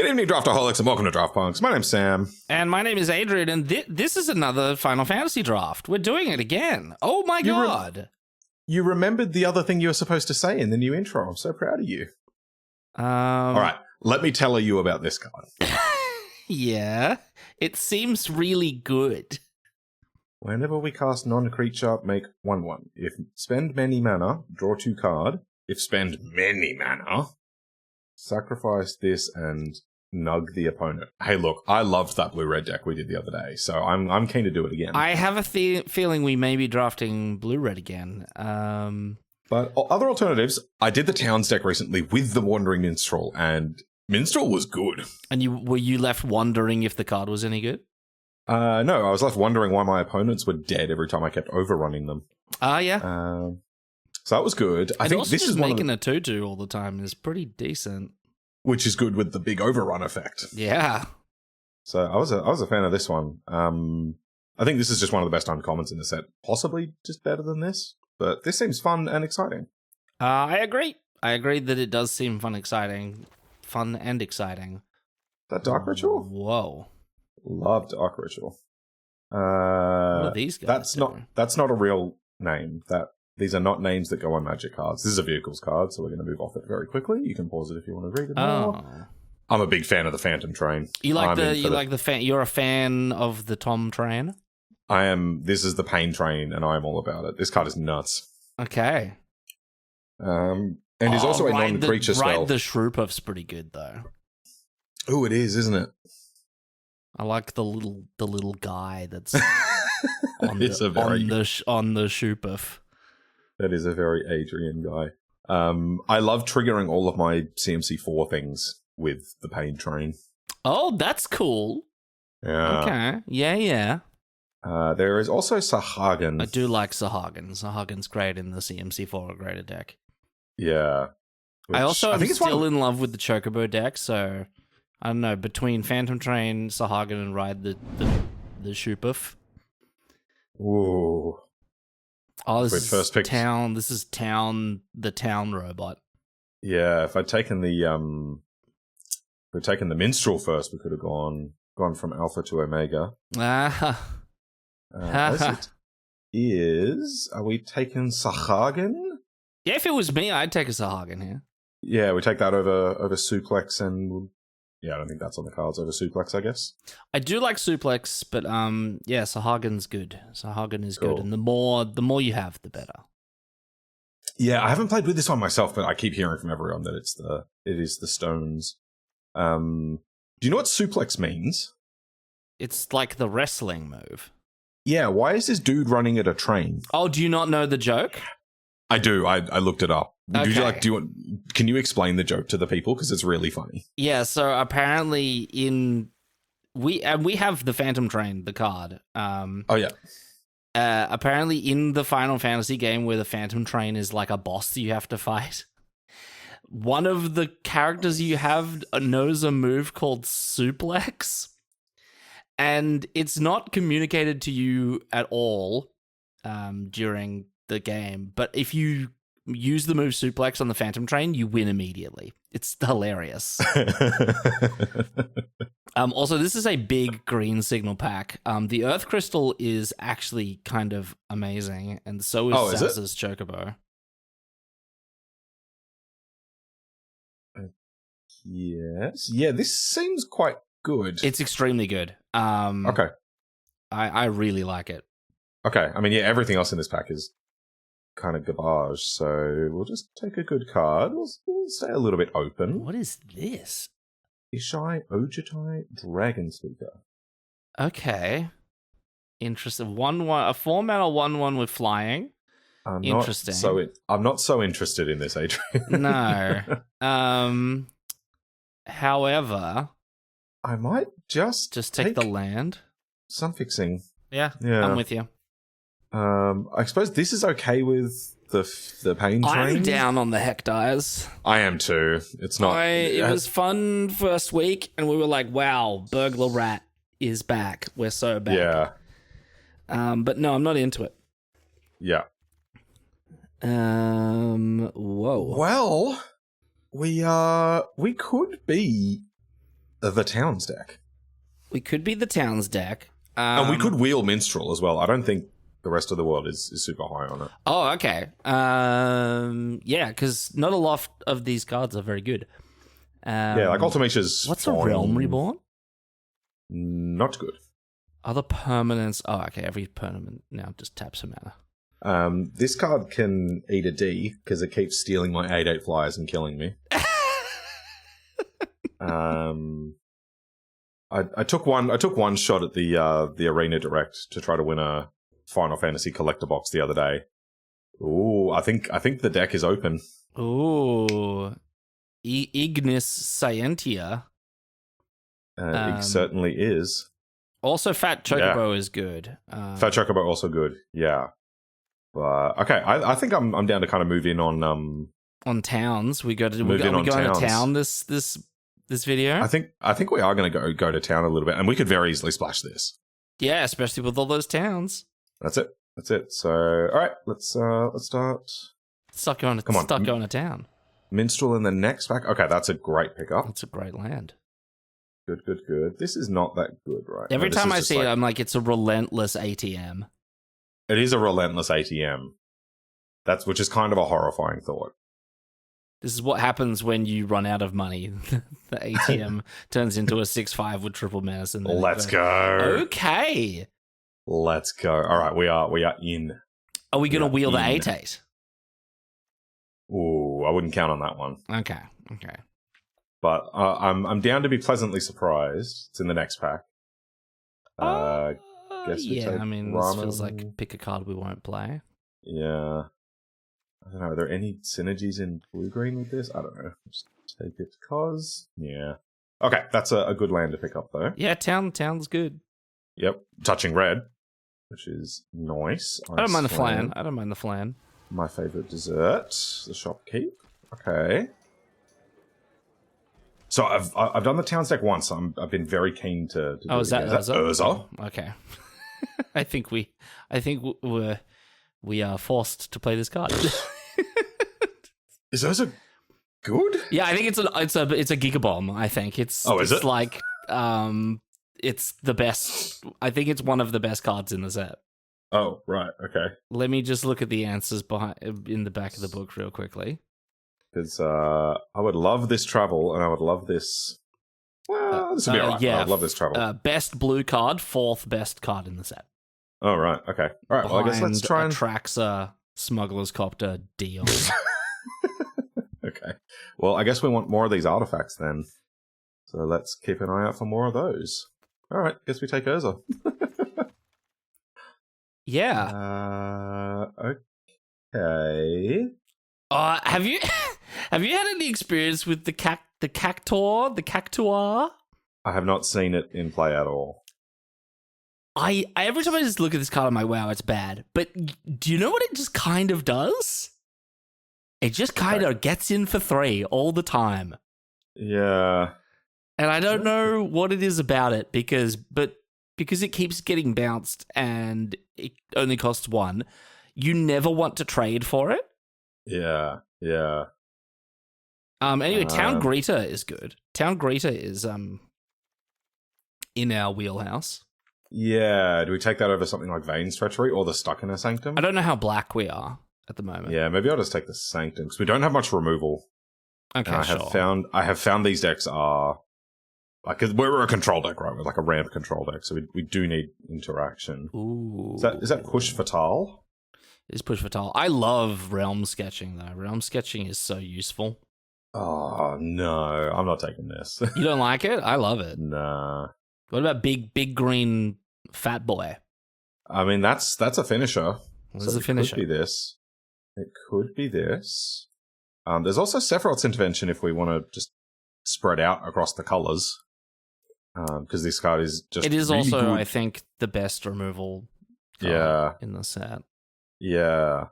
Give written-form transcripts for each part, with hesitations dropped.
Good evening, Draftaholics, and welcome to Draft Punks. My name's Sam. And my name is Adrian, and this is another Final Fantasy draft. We're doing it again. Oh my god. You remembered the other thing you were supposed to say in the new intro. I'm so proud of you. All right, let me tell you about this card. Yeah, it seems really good. Whenever we cast non-creature, make 1/1. If spend many mana, draw 2 card. If spend many mana, sacrifice this and nug the opponent. Hey, look, I loved that blue-red deck we did the other day, so I'm keen to do it again. I have a feeling we may be drafting blue-red again. But other alternatives, I did the Towns deck recently with the Wandering Minstrel, and Minstrel was good. And were you left wondering if the card was any good? No, I was left wondering why my opponents were dead every time I kept overrunning them. Yeah. So that was good. I think this is making a 2/2 all the time is pretty decent. Which is good with the big overrun effect. Yeah. So I was a fan of this one. I think this is just one of the best uncommons in the set. Possibly just better than this, but this seems fun and exciting. I agree. I agree that it does seem fun and exciting. That Dark Ritual? Whoa. Loved Dark Ritual. What are these guys That's not a real name. These are not names that go on Magic cards. This is a vehicles card, so we're going to move off it very quickly. You can pause it if you want to read it more. I'm a big fan of the Phantom Train. You're a fan of the Tom Train? I am. This is the Pain Train, and I am all about it. This card is nuts. Okay. And he's also a non-creature spell. Ride the Shroopuf's pretty good though. Oh, it is, isn't it? I like the little guy that's on the Shroopuf. That is a very Adrian guy. I love triggering all of my CMC4 things with the Pain Train. Oh, that's cool. Yeah. Okay. Yeah. There is also Sahagin. I do like Sahagin. Sahagins great in the CMC4 greater deck. Yeah. I'm still in love with the Chocobo deck, so I don't know, between Phantom Train, Sahagin, and Ride the Shroopuf. Ooh. Oh, this is Town. This is the Town robot. Yeah, if I'd taken the Minstrel first, we could have gone from Alpha to Omega. As it is, are we taking Sahagin? Yeah, if it was me, I'd take a Sahagin here. Yeah, we take that over Suplex, and yeah, I don't think that's on the cards over Suplex, I guess. I do like Suplex, but yeah, Sahagin's good. Sahagin is good, and the more you have, the better. Yeah, I haven't played with this one myself, but I keep hearing from everyone that it is the stones. Do you know what Suplex means? It's like the wrestling move. Yeah, why is this dude running at a train? Oh, do you not know the joke? I do. I looked it up. Okay. Can you explain the joke to the people, because it's really funny? Yeah. So apparently, we have the Phantom Train, the card. Oh yeah. Apparently, in the Final Fantasy game where the Phantom Train is like a boss that you have to fight, one of the characters you have knows a move called Suplex, and it's not communicated to you at all during the game, but if you use the move Suplex on the Phantom Train, you win immediately. It's hilarious. Also, this is a big green signal pack. The Earth Crystal is actually kind of amazing, and so is Zaz's Chocobo. Yes. Yeah, this seems quite good. It's extremely good. Okay. I really like it. Okay. I mean, yeah, everything else in this pack is kind of garbage, so we'll just take a good card. We'll stay a little bit open. What is this? Ishai Ojutai Dragon Speaker. Okay. Interesting. 1/1, a 4-mana 1/1 with flying. Interesting. I'm not so interested in this, Adrian. No. However, I might just take the land. Sun Fixing. Yeah, I'm with you. I suppose this is okay with the Pain Train. I'm down on the Hectires. I am too. It's not. It was fun first week, and we were like, "Wow, Burglar Rat is back. We're so back." Yeah. But no, I'm not into it. Yeah. Whoa. Well, we could be the Towns deck. We could be the Towns deck. And we could wheel Minstrel as well. I don't think the rest of the world is super high on it. Oh, okay. Yeah, because not a lot of these cards are very good. Yeah, like Ultimation's What's fine. a Realm Reborn? Not good. Other permanents. Oh, okay. Every permanent now just taps a mana. This card can eat a D because it keeps stealing my 8/8 flyers and killing me. I took one shot at the Arena Direct to try to win a Final Fantasy collector box the other day. Ooh, I think the deck is open. Ooh, Ignis Scientia. It certainly is. Also, Fat Chocobo is good. Fat Chocobo also good. Yeah. But okay, I think I'm down to kind of move in on Towns. We going to Towns. town this video. I think we are going to go to town a little bit, and we could very easily splash this. Yeah, especially with all those towns. That's it. So all right, let's start. Start going to town. Minstrel in the next pack. Okay, that's a great pickup. That's a great land. Good. This is not that good, right? Every time I see it, I'm like, it's a relentless ATM. It is a relentless ATM. Which is kind of a horrifying thought. This is what happens when you run out of money. The ATM turns into a 6/5 with triple menace. And Let's go. Okay. Let's go. All right, we are in. Are we going to wheel the 8/8? Ooh, I wouldn't count on that one. Okay. But I'm down to be pleasantly surprised. It's in the next pack. Guess we take this feels like pick a card we won't play. Yeah. I don't know. Are there any synergies in blue-green with this? I don't know. Just take it because... Yeah. Okay, that's a good land to pick up, though. Yeah, town's good. Yep. Touching red, which is nice. I don't mind the flan. My favourite dessert, the shopkeep. Okay. So I've done the Towns deck once. I've been very keen to do is that Urza? Urza? Okay. I think we are forced to play this card. Is Urza good? Yeah, I think it's a gigabomb. I think it's is it? Like it's the best. I think it's one of the best cards in the set. Oh, right. Okay. Let me just look at the answers in the back of the book real quickly. Because I would love this travel, and I would love this. Well, this would be alright. Yeah, I would love this travel. Best blue card, 4th best card in the set. Oh, right. Okay. All right. Well, I guess let's try and Traxa, Smuggler's Copter, Dion. Okay. Well, I guess we want more of these artifacts then. So let's keep an eye out for more of those. All right. Guess we take Urza. Yeah. Okay. Have you had any experience with the Cactuar? I have not seen it in play at all. I every time I just look at this card, I'm like, wow, it's bad. But do you know what it just kind of does? It just kind of gets in for 3 all the time. Yeah. And I don't know what it is about it because it keeps getting bounced and it only costs 1. You never want to trade for it. Yeah. Anyway, Town Greeter is good. Town Greeter is in our wheelhouse. Yeah. Do we take that over something like Vane's Treachery or the Stuck in a Sanctum? I don't know how black we are at the moment. Yeah, maybe I'll just take the Sanctum because we don't have much removal. Okay, I have found these decks are like, cause we're a control deck, right? We're like a ramp control deck, so we do need interaction. Ooh, is that push fatal? It is push fatal. I love realm sketching though. Realm sketching is so useful. Oh no, I'm not taking this. You don't like it? I love it. Nah. What about big green fat boy? I mean, that's a finisher. What is a finisher? It could be this. There's also Sephiroth's Intervention if we want to just spread out across the colors. Because this card is just it is really also, good. I think, the best removal card in the set. Yeah.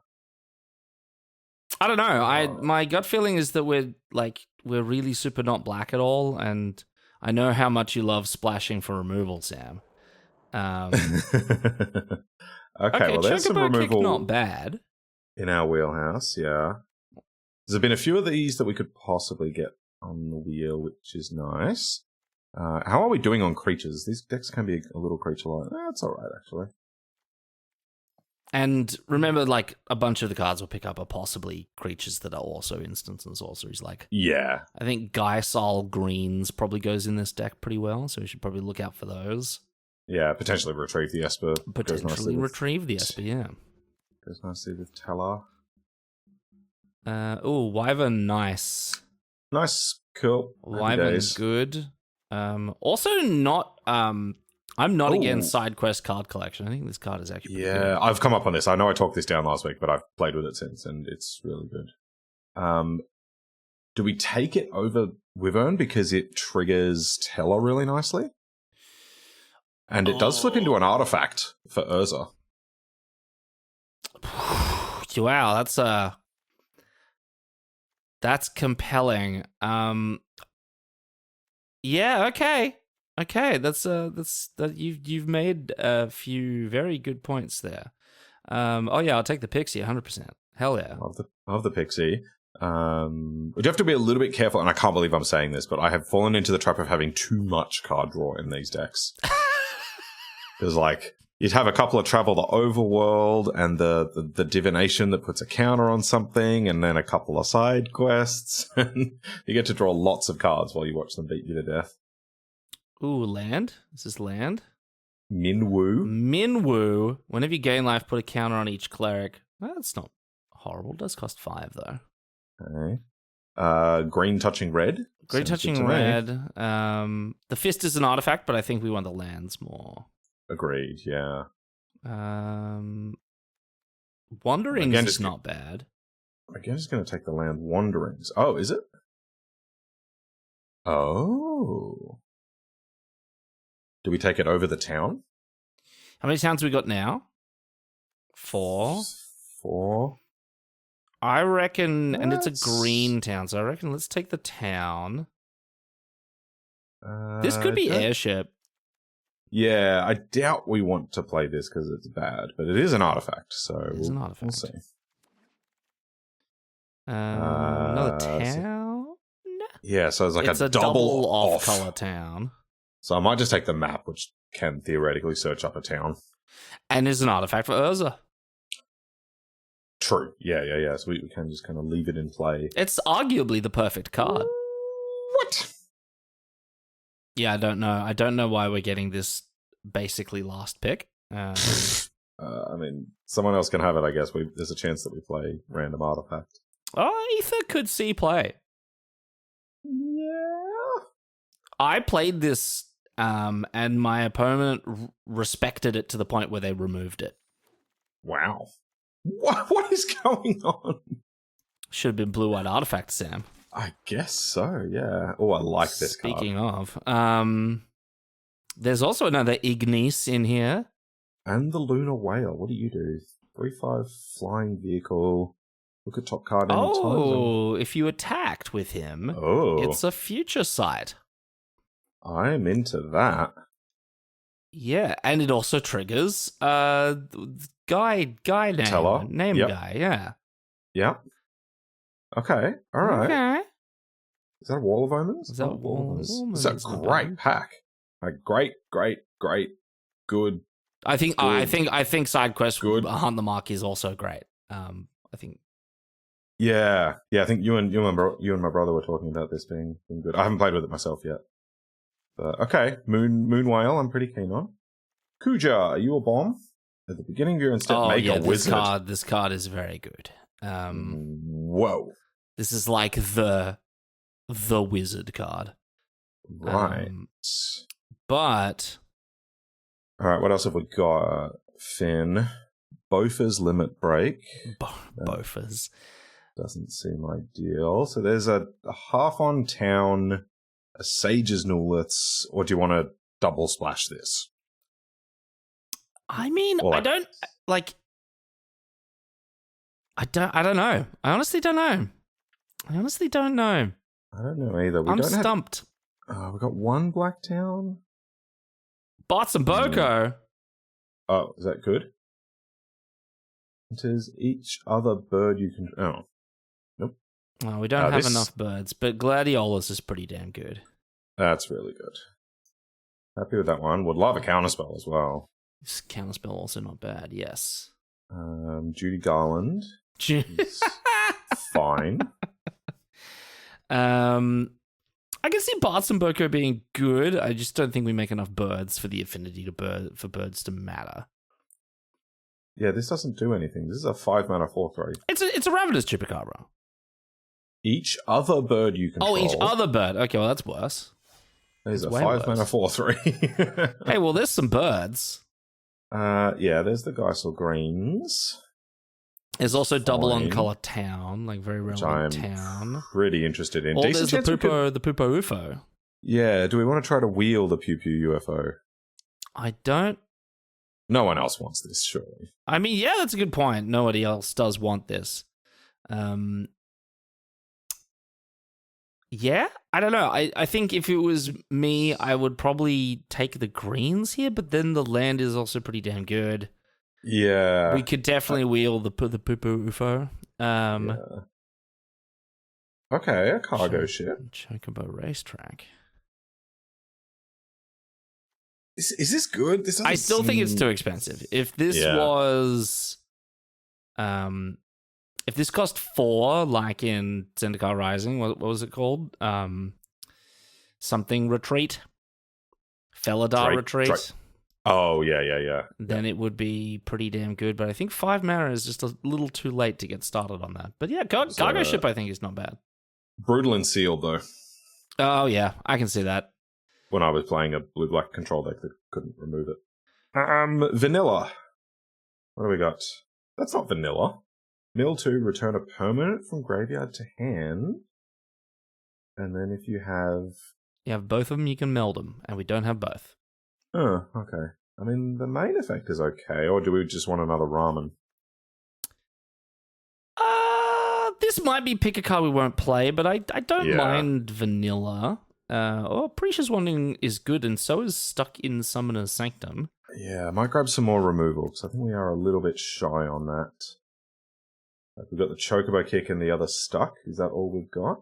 I don't know. My gut feeling is that we're really super not black at all, and I know how much you love splashing for removal, Sam. Okay, well, there's some removal. Not bad in our wheelhouse. Yeah, there's been a few of these that we could possibly get on the wheel, which is nice. How are we doing on creatures? These decks can be a little creature-like. That's all right, actually. And remember, like, a bunch of the cards we'll pick up are possibly creatures that are also instants and sorceries. Like, yeah, I think Geisal Greens probably goes in this deck pretty well, so we should probably look out for those. Yeah, potentially retrieve the Esper. Potentially retrieve the Esper, yeah. Goes nicely with Tellah. Wyvern, nice. Nice, cool. Wyvern, good. Also not... I'm not against side quest card collection. I think this card is actually pretty good. I've come up on this. I know I talked this down last week, but I've played with it since, and it's really good. Do we take it over Wyvern because it triggers Tellah really nicely? And it does flip into an artifact for Urza. Wow, that's compelling. Yeah, okay. Okay, that's you've made a few very good points there. I'll take the Pixie 100%. Hell yeah. Love the Pixie. We have to be a little bit careful, and I can't believe I'm saying this, but I have fallen into the trap of having too much card draw in these decks. Because, like, you'd have a couple of Travel the Overworld and the Divination that puts a counter on something, and then a couple of side quests. And you get to draw lots of cards while you watch them beat you to death. Ooh, land? Is this land? Minwu. Whenever you gain life, put a counter on each cleric. Well, that's not horrible. It does cost 5, though. Okay. Green touching red. Green touching red. The Fist is an artifact, but I think we want the lands more. Agreed, yeah. Wanderings is not bad. Again, just going to take the land Wanderings. Oh, is it? Oh. Do we take it over the town? How many towns we got now? 4. 4. I reckon, and it's a green town, so I reckon let's take the town. This could be Airship. Yeah, I doubt we want to play this because it's bad, but it is an artifact, so we'll see. Another town? Yeah, so it's a double off-color town. So I might just take the map, which can theoretically search up a town. And is an artifact for Urza. True. Yeah. So we can just kind of leave it in play. It's arguably the perfect card. What? Yeah, I don't know. I don't know why we're getting this basically last pick. I mean, someone else can have it, I guess. There's a chance that we play random artifact. Oh, Ether could see play. Yeah. I played this, and my opponent respected it to the point where they removed it. Wow. What is going on? Should have been blue-white artifact, Sam. I guess so, yeah. Oh, I like this card. Speaking of, there's also another Ignis in here. And the Lunar Whale. What do you do? 3/5 flying vehicle. Look at top card any time. Oh, if you attacked with him, it's a future sight. I'm into that. Yeah, and it also triggers guy name. Tellah. Name guy, yeah. Yep. Okay, alright. Okay. Is that a Wall of Omens? Is that Wall of Omens? It's a great pack. Like great, good. I think side quest Hunt the Mark is also great. I think. Yeah. I think you and my brother were talking about this being good. I haven't played with it myself yet. But okay, Moon Whale. I'm pretty keen on. Kuja, are you a bomb? At the beginning of your instep, make a wizard. This card is very good. Whoa. This is like the wizard card. Right. But alright, what else have we got? Finn. Bofa's Limit Break. Bofa's. Doesn't seem ideal. So there's a half on town, a Sage's Nuliths, or do you want to double splash this? I mean, I don't know. I honestly don't know. I don't know either. I'm stumped. We've got one black town. Bots and Boko. Oh, is that good? It says each other bird you can... Oh. Nope. Oh, we don't have enough birds, but Gladiolus is pretty damn good. That's really good. Happy with that one. Would love a counterspell as well. This counterspell also not bad, yes. Judy Garland is fine. I can see Barts and Boko being good. I just don't think we make enough birds for the affinity for birds to matter. Yeah, this doesn't do anything. This is a 5-mana 4/3. It's a Ravenous Chupacabra. Each other bird you control. Oh, each other bird. Okay, well that's worse. There's a 5-mana 4/3. Hey, well there's some birds. Yeah, there's the Geisel Greens. There's also double on color town, like very relevant which I'm town. Pretty interested in. Or there's the Pupo UFO. Yeah, do we want to try to wheel the Pew Pew UFO? I don't. No one else wants this, surely. I mean, yeah, that's a good point. Nobody else does want this. Yeah, I don't know. I think if it was me, I would probably take the greens here, but then the land is also pretty damn good. Yeah. We could definitely wheel the Pupo UFO. Yeah. Okay, a cargo ship. Chocobo racetrack. Is this good? I still think it's too expensive. If this was... if this cost 4, like in Zendikar Rising, what was it called? Something Retreat? Felidar Retreat? Oh, yeah. Then it would be pretty damn good. But I think 5 mana is just a little too late to get started on that. But yeah, Cargo Ship I think is not bad. Brutal and Sealed, though. Oh, yeah. I can see that. When I was playing a blue-black control deck that couldn't remove it. Vanilla. What do we got? That's not vanilla. Mill 2, return a permanent from graveyard to hand. And then if you have... You have both of them, you can meld them. And we don't have both. Oh, okay. I mean, the main effect is okay. Or do we just want another ramen? This might be pick a card we won't play, but I don't mind vanilla. Precious Wandering is good, and so is Stuck in Summoner's Sanctum. Yeah, I might grab some more removal, because I think we are a little bit shy on that. Like we've got the Chocobo Kick and the other Stuck. Is that all we've got?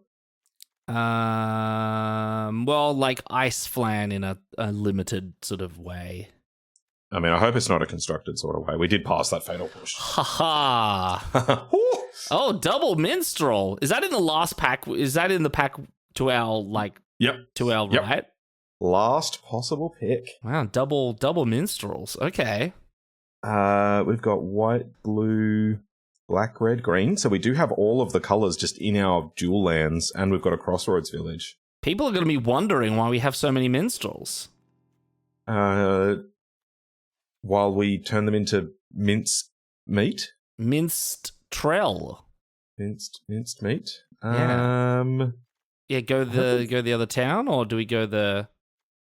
Well, like Ice Flan in a limited sort of way. I mean, I hope it's not a constructed sort of way. We did pass that Fatal Push. Ha. Oh, double Minstrel. Is that in the last pack? Is that in the pack to our, like... Yep. To our right? Last possible pick. Wow, double Minstrels. Okay. We've got white, blue, black, red, green. So we do have all of the colours just in our dual lands, and we've got a Crossroads Village. People are going to be wondering why we have so many Minstrels. While we turn them into minced meat? Minced Trell. Minced meat? Yeah, go the other town, or do we go the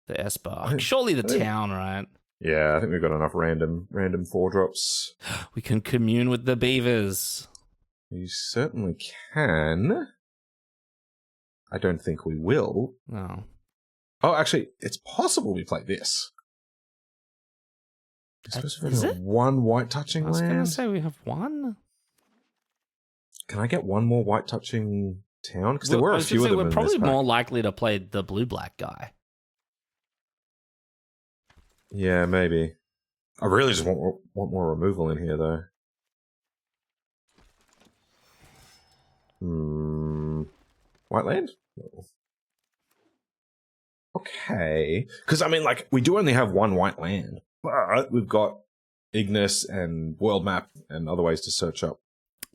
S-Bar? Surely the town, right? Yeah, I think we've got enough random 4-drops. We can commune with the beavers. You certainly can. I don't think we will. No. Oh, actually, it's possible we play this. Is it? One white touching land? I was going to say we have one. Can I get one more white touching town? Because there were a few of them. We're probably more likely to play the blue-black guy. Yeah, maybe. I really just want more removal in here, though. White land? Okay. Because, I mean, like, we do only have one white land. But we've got Ignis and World Map and other ways to search up.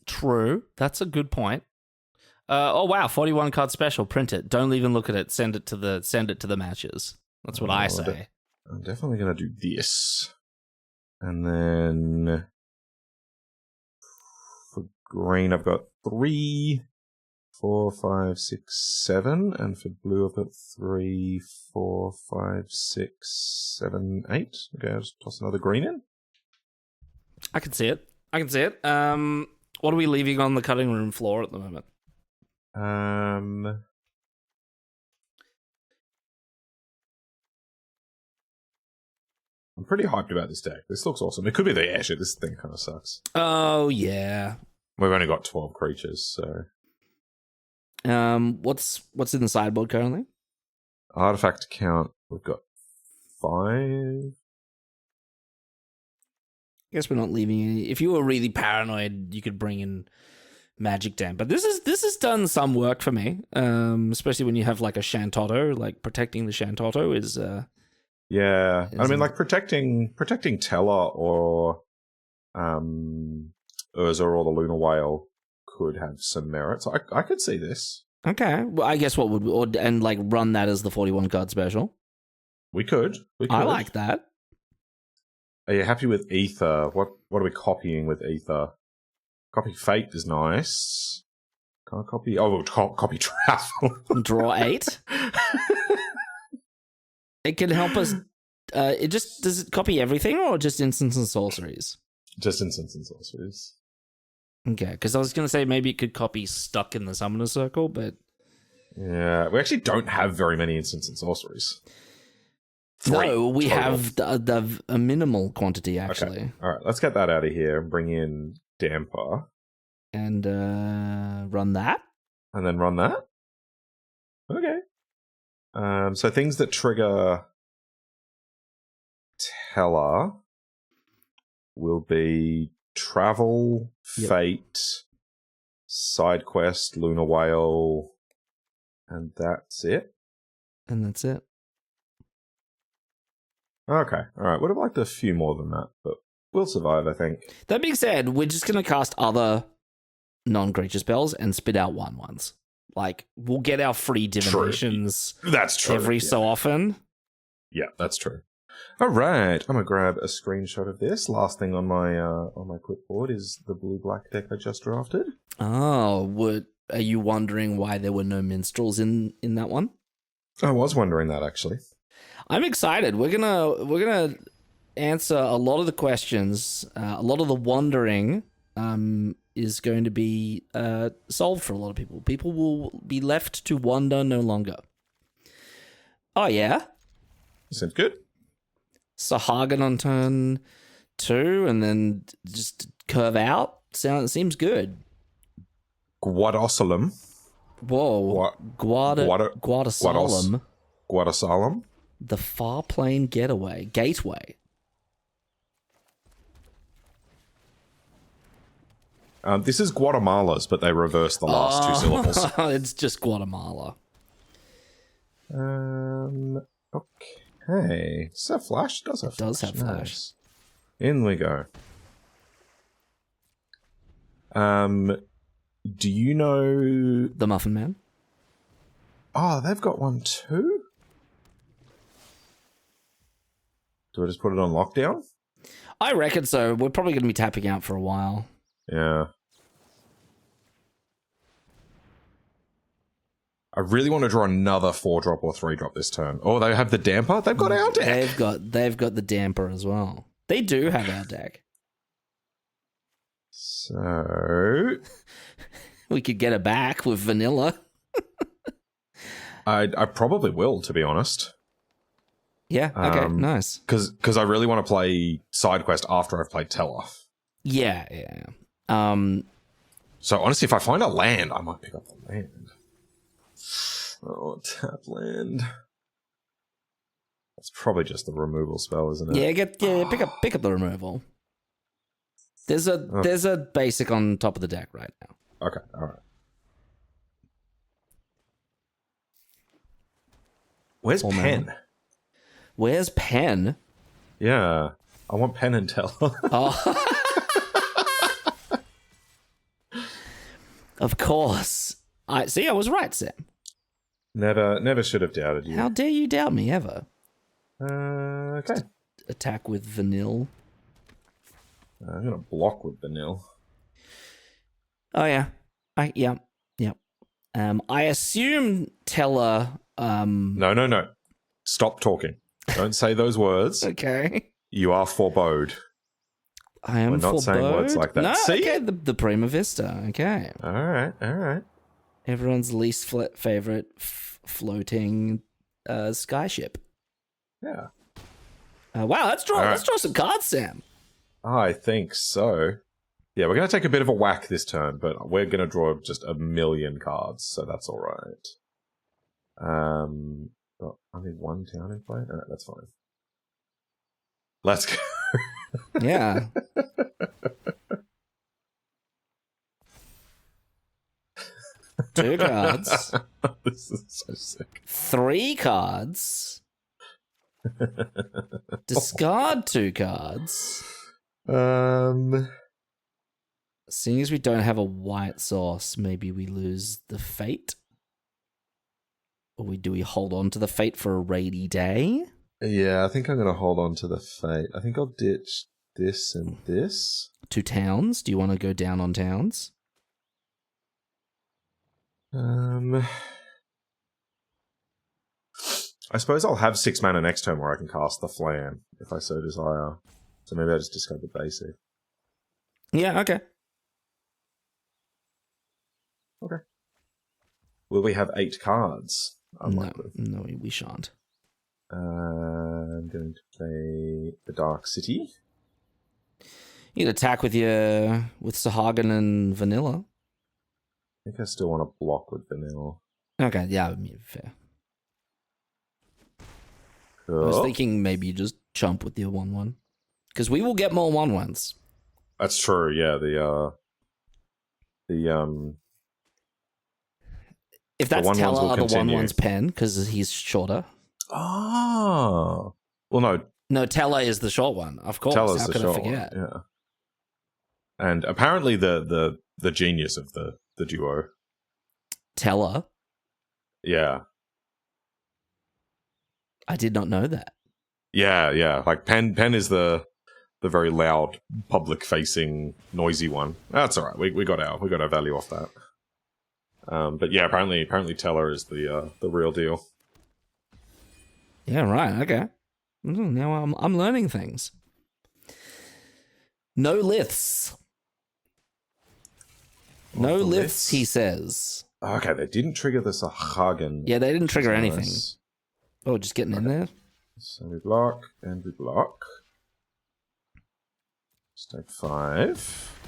True. That's a good point. Oh wow, 41 card special. Print it. Don't even look at it. Send it to the matches. That's what I say. I'm definitely gonna do this, and then for green I've got 3, 4, 5, 6, 7, and for blue I've got 3, 4, 5, 6, 7, 8. Okay, I'll just toss another green in. I can see it. What are we leaving on the cutting room floor at the moment? I'm pretty hyped about this deck. This looks awesome. It could be the airship. This thing kind of sucks. Oh yeah. We've only got 12 creatures, so. What's in the sideboard currently? Artifact count. We've got 5. I guess we're not leaving any. If you were really paranoid, you could bring in Magic Dam. But this has done some work for me, especially when you have like a Shantotto. Like protecting the Shantotto is. Yeah, I mean, like protecting Tellah or Urza or the Lunar Whale could have some merit. So I could see this. Okay, well, I guess what would and like run that as the 41 card special. We could. I like that. Are you happy with Ether? What are we copying with Ether? Copy Fate is nice. Can't copy. Oh, we'll copy Travel. Draw 8. It can help us. Does it copy everything or just instants and sorceries? Just instants and sorceries. Okay, because I was going to say maybe it could copy Stuck in the Summoner Circle, but yeah, we actually don't have very many instants and sorceries. 3 no, we total. have a minimal quantity actually. Okay. All right, let's get that out of here and bring in Damper and run that, and then run that. Okay. So things that trigger Tellah will be Travel, Fate, Side Quest, Lunar Whale, and that's it. And that's it. Okay, all right. Would have liked a few more than that, but we'll survive, I think. That being said, we're just going to cast other non-creature spells and spit out 1/1s. Like, we'll get our free divinations. That's true. Every so often. Yeah, that's true. All right, I'm gonna grab a screenshot of this. Last thing on my clipboard is the blue-black deck I just drafted. Oh, are you wondering why there were no minstrels in that one? I was wondering that actually. I'm excited. We're gonna answer a lot of the questions. A lot of the wondering is going to be solved for a lot of people. People will be left to wonder no longer. Oh yeah, Sounds good. Sahagin on turn 2, and then just curve out. Seems good. Guadosalem. Whoa, Guadasalem. Guadasalem. The Far Plane Gateway. This is Guatemala's, but they reversed the last 2 syllables. It's just Guatemala. Okay. Does that flash? Does have flash. Nice. In we go. Do you know the Muffin Man? Oh, they've got one too? Do I just put it on lockdown? I reckon so. We're probably going to be tapping out for a while. Yeah. I really want to draw another 4-drop or 3-drop this turn. Oh, they have the damper? They've got our deck. They've got the damper as well. They do have our deck. So we could get it back with vanilla. I probably will, to be honest. Yeah, okay, nice. Because I really want to play Side Quest after I've played Tellah. Yeah. So honestly, if I find a land, I might pick up the land. Oh, tap land. That's probably just the removal spell, isn't it? Yeah, pick up the removal. There's a basic on top of the deck right now. Okay, all right. Where's Pen? Where's Pen? Yeah, I want Pen and Tellah. Oh. Of course. I was right, Sam. Never should have doubted you. How dare you doubt me ever? Okay. Attack with vanilla. I'm gonna block with vanilla. Oh yeah. Yep. I assume Tellah. No. Stop talking. Don't say those words. Okay. You are forebode. I am. We're not saying words like that. No, See? okay, the Prima Vista. Okay. All right. Everyone's least favorite floating skyship. Yeah. Wow, let's draw some cards, Sam. I think so. Yeah, we're going to take a bit of a whack this turn, but we're going to draw just a million cards, so that's all right. But only one town in play? All right, that's fine. Let's go. Yeah. Two cards. This is so sick. 3 cards. Discard 2 cards. Seeing as we don't have a white source, maybe we lose the fate? Or do we hold on to the fate for a rainy day? Yeah, I think I'm going to hold on to the fate. I think I'll ditch this and this. 2 towns? Do you want to go down on towns? I suppose I'll have 6 mana next turn where I can cast the Flan, if I so desire. So maybe I just discard the basic. Yeah, okay. Okay. Will we have 8 cards? Unlikely. No, we shan't. I'm going to play the Dark City. You can attack with Sahagin and Vanilla. I think I still want to block with Vanilla. Okay, yeah, I mean, fair. Cool. I was thinking maybe you just jump with your 1/1. Because we will get more 1/1s. That's true, yeah. If that's the 1/1s Tellah, will the continue. 1/1's pen, because he's shorter. Oh. Well, no. No, Tellah is the short one, of course. Tellah's How the could I short forget? one, yeah. And apparently the genius of the duo. Tellah? Yeah. I did not know that. Yeah. Like Pen is the very loud, public-facing, noisy one. That's all right. We got our value off that. But yeah, apparently Tellah is the real deal. Yeah, right. Okay. Now I'm learning things. No liths. No liths, he says. Okay, they didn't trigger the Sahagin. Yeah, they didn't trigger anything. Nice. Oh, just getting in there. So we block and we block. Stake 5.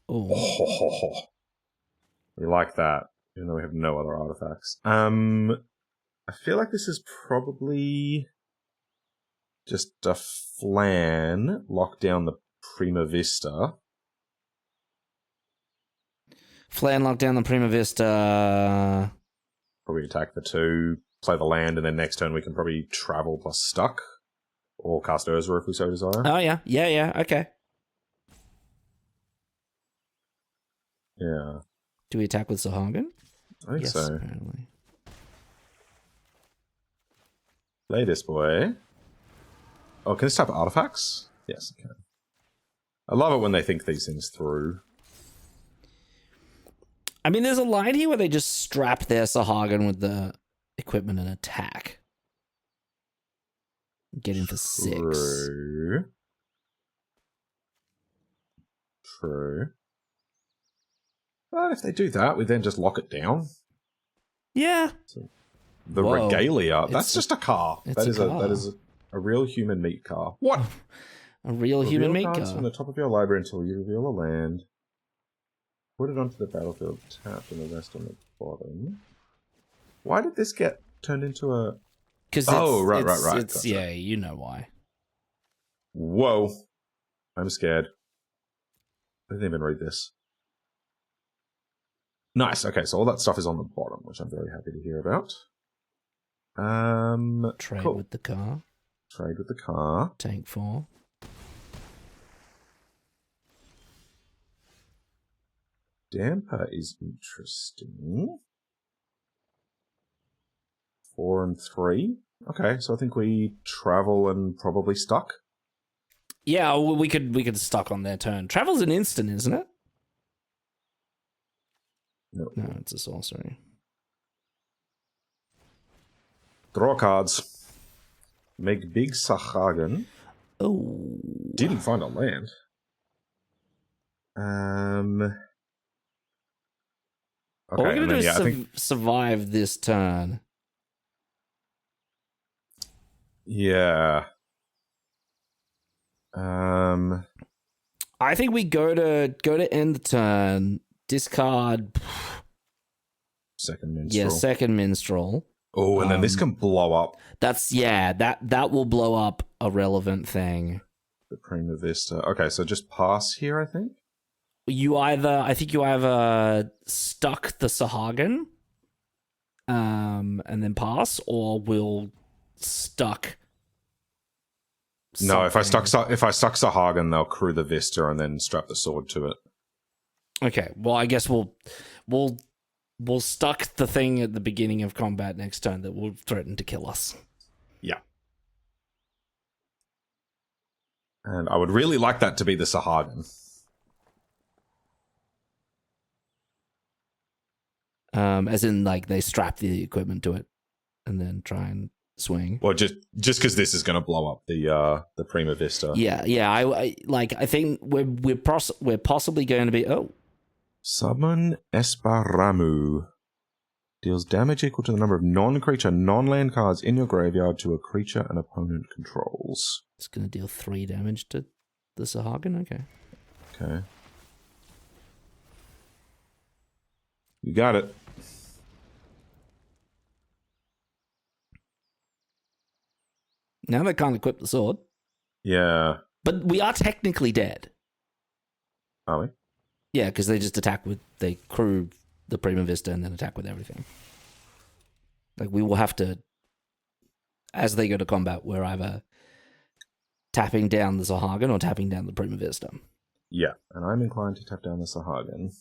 Oh. We like that, even though we have no other artifacts. I feel like this is probably just a Flan, lock down the Prima Vista. Flan lock down the Prima Vista. Probably attack the 2, play the land, and then next turn we can probably travel plus stuck. Or cast Urza if we so desire. Oh, yeah. Yeah, okay. Yeah. Do we attack with Sahagin? I think yes, so. apparently. Play this boy. Oh, can this type of artifacts? Yes, it can. I love it when they think these things through. I mean, there's a line here where they just strap their Sahagin with the equipment and attack. Get in for 6. True. But if they do that, we then just lock it down. Yeah. So the Whoa. Regalia. That's just a car. That is car. a real human meat car. What? A real human meat cards car. from the top of your library until you reveal a land. Put it onto the battlefield tapped and the rest on the bottom. Why did this get turned into a... right. It's, yeah, you know why. Whoa. I'm scared. I didn't even read this. Nice. Okay, so all that stuff is on the bottom, which I'm very happy to hear about. Trade cool. with the car. Trade with the car. Tank 4. Damper is interesting. 4 and 3. Okay, so I think we travel and probably stuck. Yeah, we could stuck on their turn. Travel's an instant, isn't it? No, it's a sorcery. Draw cards. Make big Sahagin. Oh. Didn't find a land. Okay, All we're gonna do I is think... survive this turn. Yeah. I think we go to end the turn, discard. Second Minstrel. Yeah, second Minstrel. Oh, and then this can blow up that will blow up a relevant thing. the Prima Vista. Okay, so just pass here, I think. I think you either stuck the Sahagin, and then pass, or we'll stuck. No, if I stuck something. Sahagin, they'll crew the Vista and then strap the sword to it. Okay, well, I guess we'll stuck the thing at the beginning of combat next turn that will threaten to kill us. Yeah. And I would really like that to be the Sahagin. As in, like, they strap the equipment to it and then try and swing. Well, just because this is going to blow up the Prima Vista. Yeah. I think we're possibly going to be. Oh, Summon Esparamu. Deals damage equal to the number of non-creature, non-land cards in your graveyard to a creature an opponent controls. it's going to deal 3 damage to the Sahagin. Okay. You got it. Now they can't equip the sword. Yeah. But we are technically dead. Are we? Yeah, because they just they crew the Prima Vista and then attack with everything. Like, we will have to, as they go to combat, we're either tapping down the Sahagin or tapping down the Prima Vista. Yeah, and I'm inclined to tap down the Sahagin.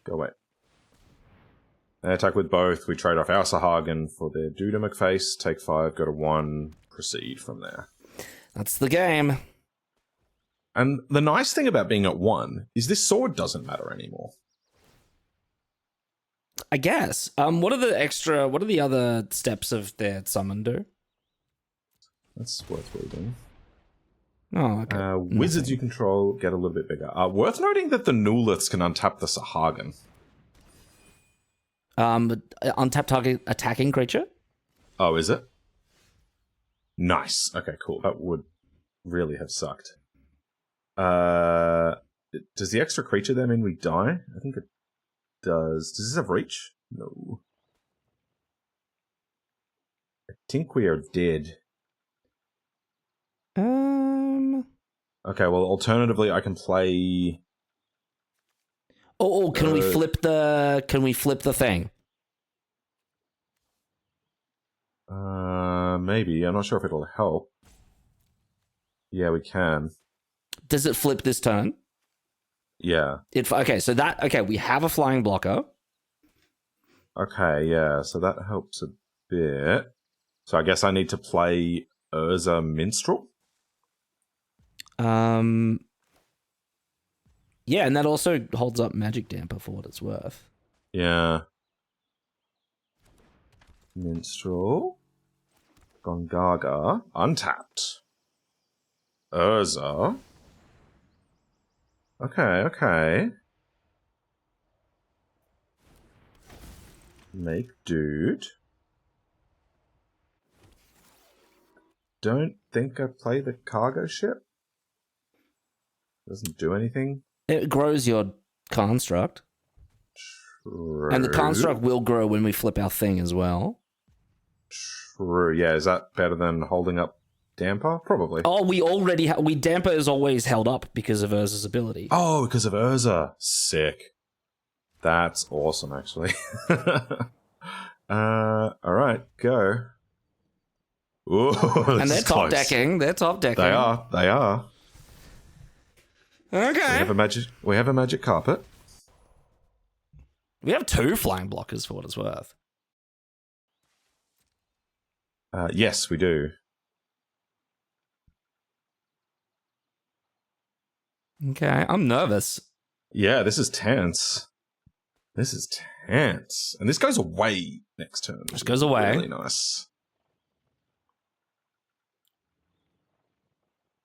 Go away. They attack with both. We trade off our Sahagin for their Duda McFace. Take 5, go to 1, proceed from there. That's the game. And the nice thing about being at 1 is this sword doesn't matter anymore. I guess. What are the other steps of their summon do? That's worth reading. Oh, okay. Wizards you control get a little bit bigger. Worth noting that the Nuliths can untap the Sahagin. Untap target attacking creature? Oh, is it? Nice. Okay, cool. That would really have sucked. Does the extra creature there mean we die? I think it does. Does this have reach? No. I think we are dead. Okay, well, alternatively, I can play... Can we flip the thing? Maybe. I'm not sure if it'll help. Yeah, we can. Does it flip this turn? Yeah. We have a flying blocker. Okay, yeah, so that helps a bit. So I guess I need to play Urza Minstrel? Yeah, and that also holds up Magic Damper for what it's worth. Yeah. Minstrel. Gongaga. Untapped. Urza. Okay. Make dude. Don't think I play the cargo ship. Doesn't do anything. It grows your construct. True. And the construct will grow when we flip our thing as well. True. Yeah, is that better than holding up Damper? Probably. Oh, we already Damper is always held up because of Urza's ability. Oh, because of Urza. Sick. That's awesome, actually. Alright, go. Ooh, and they're top decking. They're top decking. They are. Okay. We have a magic carpet. We have 2 flying blockers for what it's worth. Yes, we do. Okay, I'm nervous. Yeah, this is tense. And this goes away next turn. This goes away. Really nice.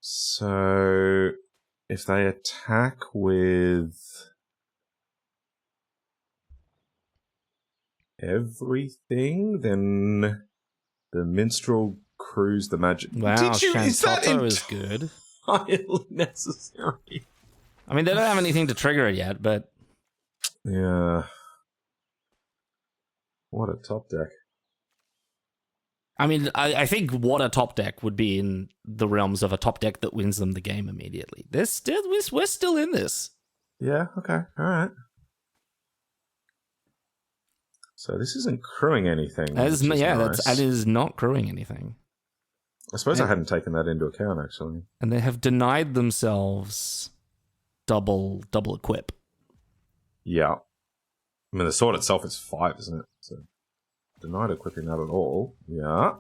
So, if they attack with everything, then the Minstrel crews the magic. Wow, Shantato is good. Highly necessary. I mean, they don't have anything to trigger it yet, but... Yeah. What a top deck. I mean, I think what a top deck would be in the realms of a top deck that wins them the game immediately. We're still in this. Yeah, okay, alright. So this isn't crewing anything. That is nice. not crewing anything. I suppose I hadn't taken that into account, actually. And they have denied themselves double equip. Yeah. I mean, the sword itself is 5, isn't it? So, denied equipping that at all. Yeah.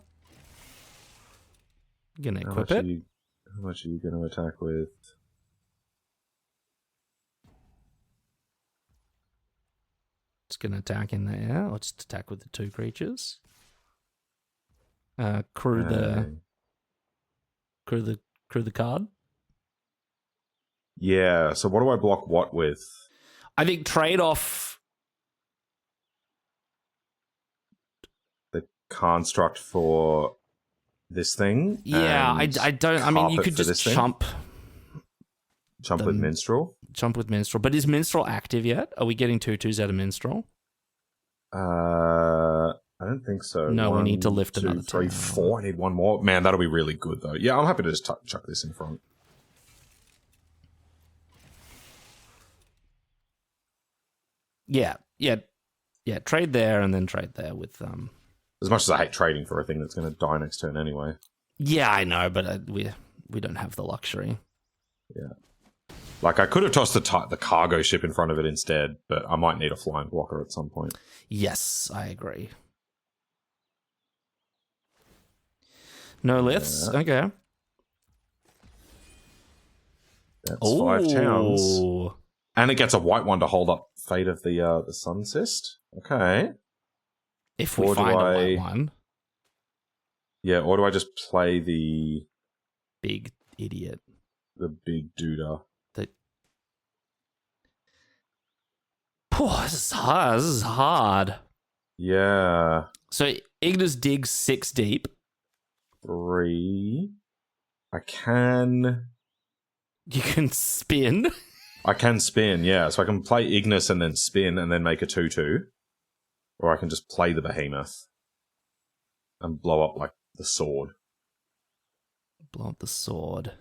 Gonna equip it. How much are you going to attack with? It's gonna attack in the air, or just attack with the 2 creatures. Crew the card. Yeah, so what do I block what with? I think trade off the construct for this thing. Yeah, I don't. I mean, you could just chump with Minstrel. Chump with Minstrel. But is Minstrel active yet? Are we getting 2/2s out of Minstrel? I don't think so. No, 1, we need to lift 2, another 3, 4. I need one more. Man, that'll be really good, though. Yeah, I'm happy to just chuck this in front. Yeah. Trade there and then trade there with As much as I hate trading for a thing that's going to die next turn anyway. Yeah, I know, but we don't have the luxury. Yeah. Like, I could have tossed the cargo ship in front of it instead, but I might need a flying blocker at some point. Yes, I agree. No lifts? Yeah. Okay. That's 5 towns. And it gets a white one to hold up Fate of the Sun Cyst. Okay. If we find a white one. Yeah, or do I just play the... Big idiot. The big duder. This is hard. Yeah. So Ignis digs 6 deep. 3. I can... You can spin. I can spin, yeah. So I can play Ignis and then spin and then make a 2/2. Or I can just play the behemoth. And blow up, like, the sword. Blow up the sword.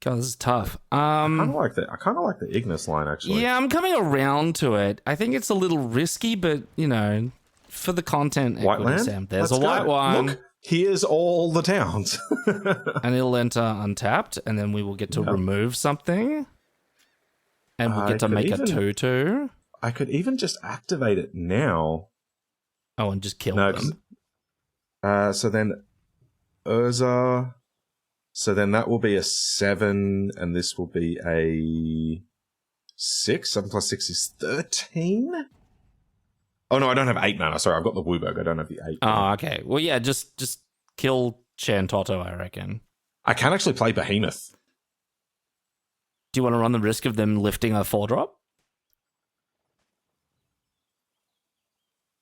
God, this is tough. I kind of like the Ignis line, actually. Yeah, I'm coming around to it. I think it's a little risky, but, you know, for the content... White land? Sam, there's a white one. Look, here's all the towns. And it'll enter untapped, and then we will get to remove something. And we'll get to make a 2/2. I could even just activate it now. Oh, and just kill them. So then Urza... So then that will be a 7, and this will be a 6. 7 plus 6 is 13? Oh, no, I don't have 8 mana. Sorry, I've got the Wooburg. I don't have the 8 mana. Oh, okay. Well, yeah, just kill Chantotto, I reckon. I can actually play Behemoth. Do you want to run the risk of them lifting a 4-drop?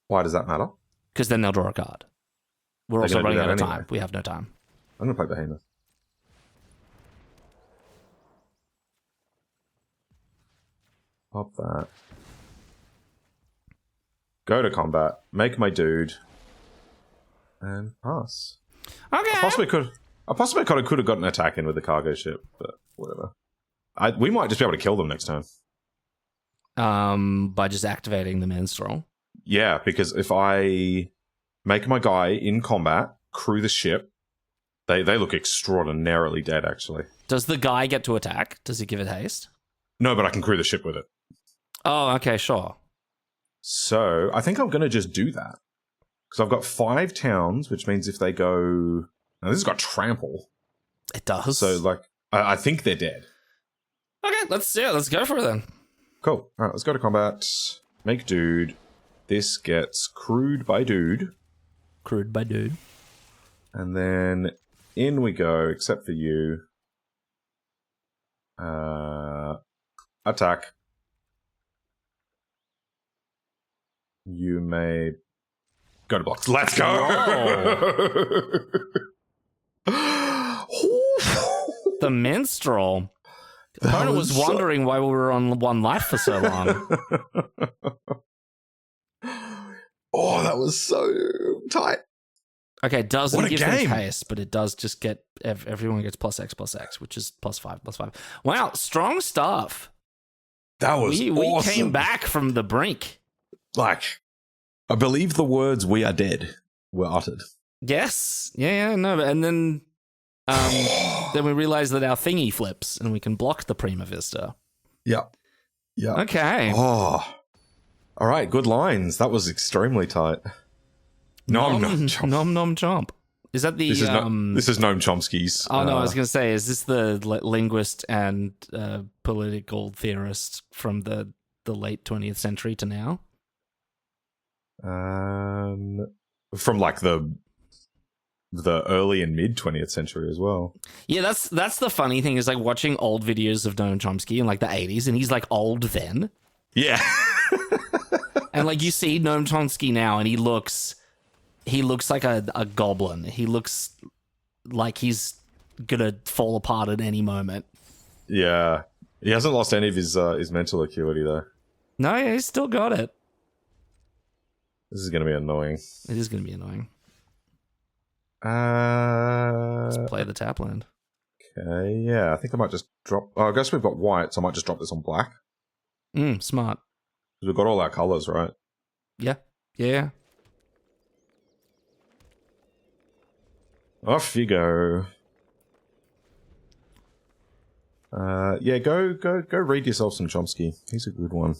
Why does that matter? Because then they'll draw a card. We're also running out of time. We have no time. I'm going to play Behemoth. Pop that. Go to combat. Make my dude. And pass. Okay. I possibly could have gotten an attack in with the cargo ship, but whatever. We might just be able to kill them next turn. By just activating the Minstrel. Yeah, because if I make my guy in combat, crew the ship, they look extraordinarily dead, actually. Does the guy get to attack? Does he give it haste? No, but I can crew the ship with it. Oh, okay, sure. So, I think I'm going to just do that. Because I've got 5 towns, which means if they go... Now, this has got trample. It does. So, like, I think they're dead. Okay, let's go for it then. Cool. Alright, let's go to combat. Make dude. This gets crewed by dude. Crewed by dude. And then in we go, except for you. Attack. You may go to blocks. Let's go! The Minstrel. Opponent was wondering why we were on 1 life for so long. Oh, that was so tight. Okay, it doesn't What a give them game. haste, but it does just get everyone gets +X, which is +5. Wow, strong stuff. That was We awesome. came back from the brink. Like, I believe the words "we are dead" were uttered. Yes, no, and then we realized that our thingy flips and we can block the Prima Vista. Yeah. Okay. Oh, all right. Good lines. That was extremely tight. Nom chomp. Is that the This is Noam Chomsky's. Oh no, I was going to say, is this the linguist and political theorist from the late 20th century to now? From like the early and mid 20th century as well. Yeah, that's the funny thing is like watching old videos of Noam Chomsky in like the 80s, and he's like old then. Yeah. And like you see Noam Chomsky now, and he looks like a goblin. He looks like he's gonna fall apart at any moment. Yeah. He hasn't lost any of his mental acuity though. No, yeah, he's still got it. This is going to be annoying. It is going to be annoying. Let's play the tap land. Okay, yeah. I think I might just drop... Oh, I guess we've got white, so I might just drop this on black. Smart. We've got all our colours, right? Yeah. Off you go. Yeah, go read yourself some Chomsky. He's a good one.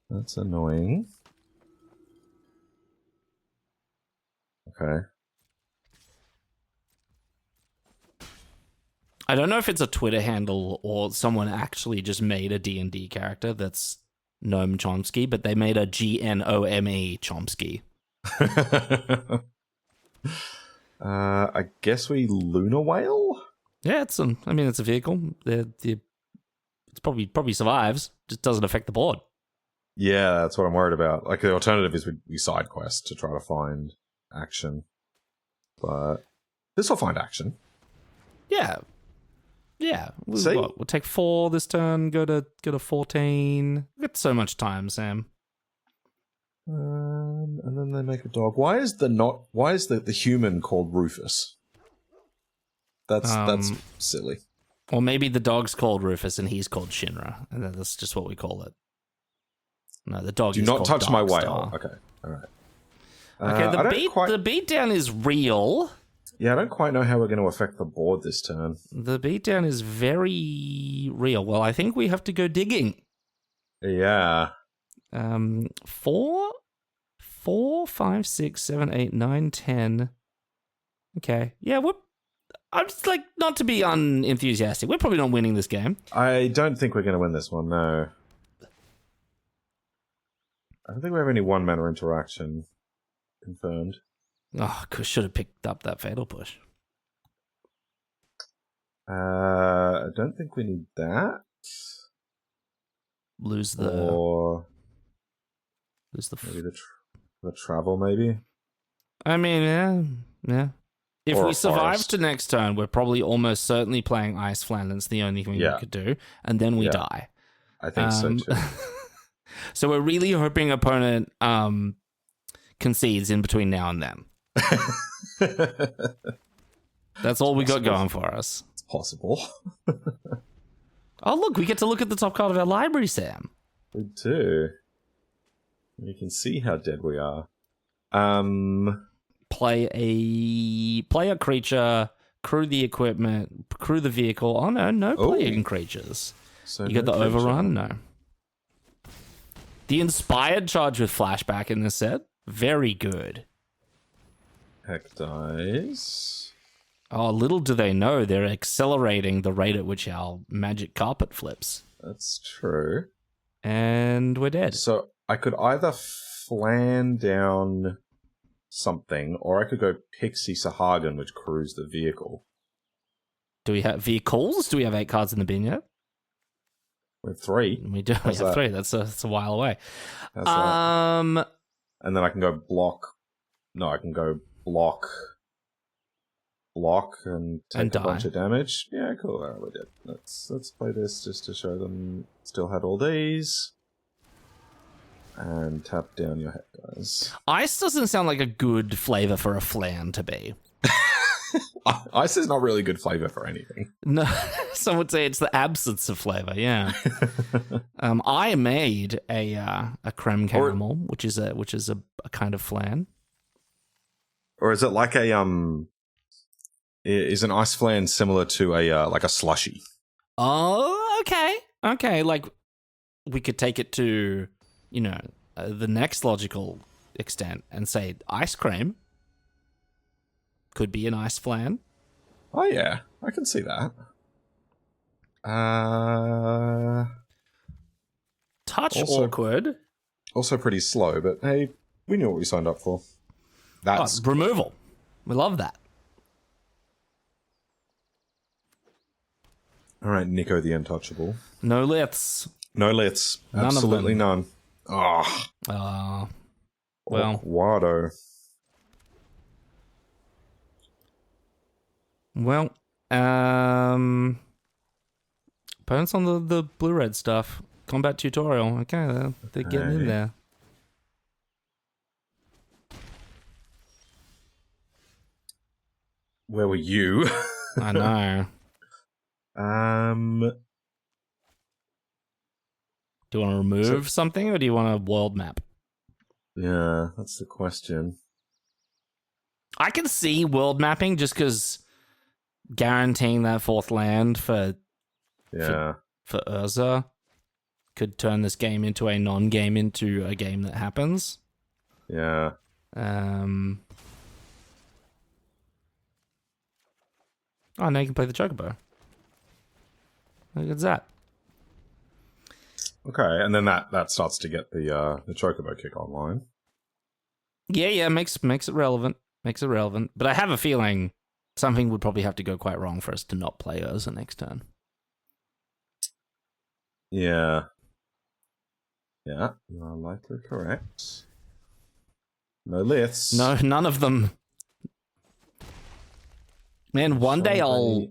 That's annoying. Okay. I don't know if it's a Twitter handle or someone actually just made a D&D character that's Noam Chomsky, but they made a GNOME Chomsky. I guess we Lunar Whale? Yeah, it's a vehicle. It's probably survives. Just doesn't affect the board. Yeah, that's what I'm worried about. Like, the alternative is we side quest to try to find action. But this will find action. Yeah. We'll take 4 this turn, go to 14. We've got so much time, Sam. And then they make a dog. Why is the human called Rufus? That's silly. Or maybe the dog's called Rufus and he's called Shinra, and that's just what we call it. No, the dog. Do is not called touch my whale. Darkstar. Okay, all right. Okay, the beatdown is real. Yeah, I don't quite know how we're going to affect the board this turn. The beatdown is very real. Well, I think we have to go digging. Yeah. 4, 5, 6, 7, 8, 9, 10. Okay. Yeah, I'm just like, not to be unenthusiastic. We're probably not winning this game. I don't think we're going to win this one, no. I don't think we have any 1-mana interaction confirmed. Oh, should have picked up that fatal push. I don't think we need that. Lose the maybe the travel, maybe. I mean, yeah. If Or we a survive forest. to next turn, we're probably almost certainly playing Ice Flanders, the only thing we could do, and then we die. I think so too. So we're really hoping opponent concedes in between now and then. That's all we got going for us. It's possible. Oh, look, we get to look at the top card of our library, Sam. We do. You can see how dead we are. Play a creature, crew the equipment, crew the vehicle. Oh, no playing creatures. So You got the overrun? No. The inspired charge with flashback in this set, very good. Heck dies. Oh, little do they know, they're accelerating the rate at which our magic carpet flips. That's true. And we're dead. So I could either flan down something, or I could go Pixie Sahagin, which crews the vehicle. Do we have vehicles? Do we have 8 cards in the bin yet? We have 3. We do. We have 3. That's a while away. How's that? And then I can go block. No, I can go block block and take And a bunch die. of damage. Yeah, cool. All right, we're dead. Let's play this just to show them still had all these. And tap down your head, guys. Ice doesn't sound like a good flavor for a flan to be. Ice is not really good flavor for anything. No, some would say it's the absence of flavor. Yeah. I made a creme caramel, which is a kind of flan. Or is it like a Is an ice flan similar to a like a slushy? Oh, okay. Like we could take it to, the next logical extent and say ice cream could be an ice flan. Oh yeah, I can see that. Touch also, awkward. Also pretty slow, but hey, we knew what we signed up for. That's removal. We love that. All right, Nico the Untouchable. No liths. No liths. Absolutely none. Oh. Well. Wado. Well, opponents on the blue-red stuff. Combat tutorial. Okay, they're getting in there. Where were you? I know. Do you want to remove something, or do you want a world map? Yeah, that's the question. I can see world mapping just because guaranteeing that fourth land for Urza could turn this game into a non-game into a game that happens. Yeah. Oh, now you can play the Chocobo. Look at that. Okay, and then that starts to get the Chocobo kick online. Yeah, makes it relevant. Makes it relevant. But I have a feeling something would probably have to go quite wrong for us to not play Urza next turn. Yeah. Yeah, you are likely correct. No liths. No, none of them. Man, one day I'll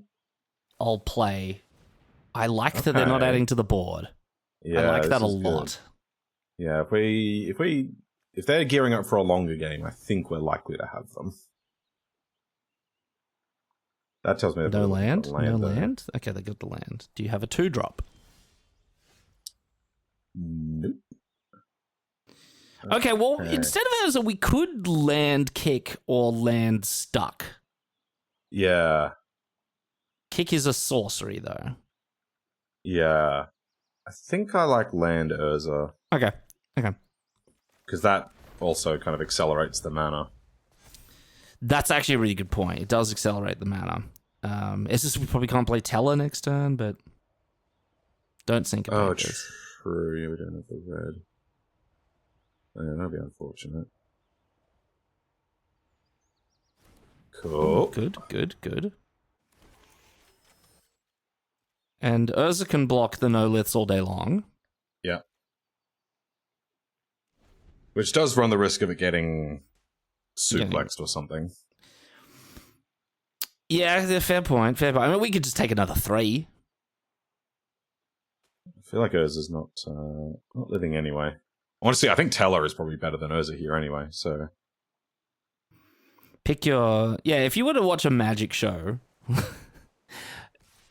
play. I like that they're not adding to the board. Yeah, I like that a lot. Good. Yeah, if they're gearing up for a longer game, I think we're likely to have them. That tells me no land. No land. Okay, they got the land. Do you have a 2-drop? Nope. Okay, well, instead of Urza, we could land kick or land stuck. Yeah. Kick is a sorcery, though. Yeah. I think I like land Urza. Okay. Because that also kind of accelerates the mana. That's actually a really good point. It does accelerate the mana. It's just we probably can't play Tellah next turn, but don't think about this. True. Yeah, we don't have the red. Yeah, that'd be unfortunate. Cool. Good. And Urza can block the no-liths all day long. Yeah. Which does run the risk of it getting suplexed or something. Yeah, fair point. I mean, we could just take another 3. I feel like Urza's not living anyway. Honestly, I think Tellah is probably better than Urza here anyway, so... Pick your... Yeah, if you were to watch a magic show,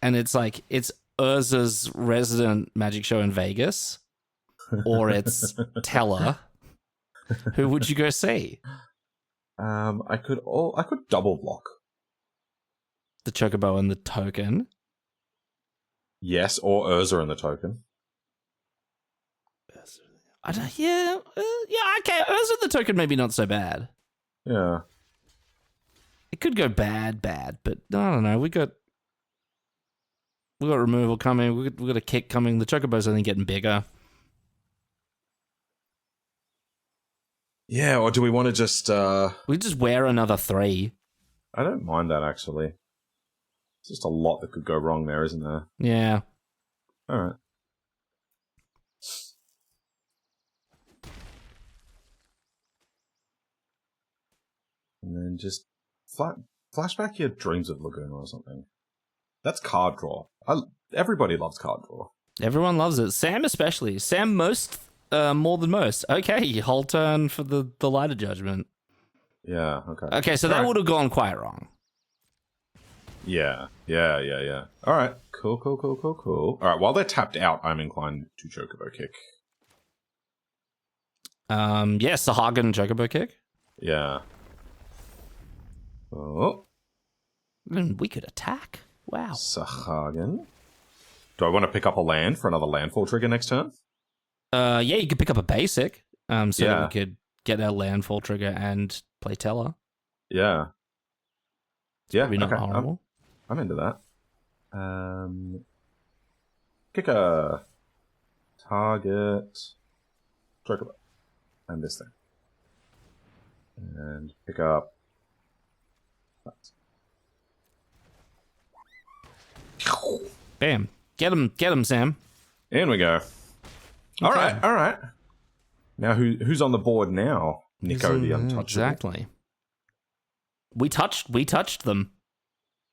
and it's like, it's Urza's resident magic show in Vegas, or it's Tellah, who would you go see? I could double block. The Chocobo and the token. Yes, or Urza and the token. Okay. Urza and the token maybe not so bad. Yeah. It could go bad, but I don't know. We got removal coming. We got a kick coming. The Chocobo's only getting bigger. Yeah, or do we want to just... We just wear another 3. I don't mind that, actually. It's just a lot that could go wrong there, isn't there? Yeah. Alright. And then just flat Flashback your Dreams of Laguna or something. That's card draw. Everybody loves card draw. Everyone loves it. Sam especially. Sam more than most. Okay, whole turn for the Light of Judgment. Yeah, okay. Okay, so that would have gone quite wrong. Yeah. All right, cool. All right, while they're tapped out, I'm inclined to Chocobo Kick. Yes, Sahagin Chocobo Kick. Yeah. Oh. And we could attack. Wow. Sahagin. Do I want to pick up a land for another landfall trigger next turn? Yeah, you could pick up a basic. So that Yeah. we could get our landfall trigger and play Tellah. Yeah. Yeah, Probably not okay. horrible. I'm into that. Kick a target Chocobo. And this thing. And pick up that. Bam. Get him, Sam. In we go. All right. Now who's on the board now? Nico the Untouchable. Exactly. We touched them.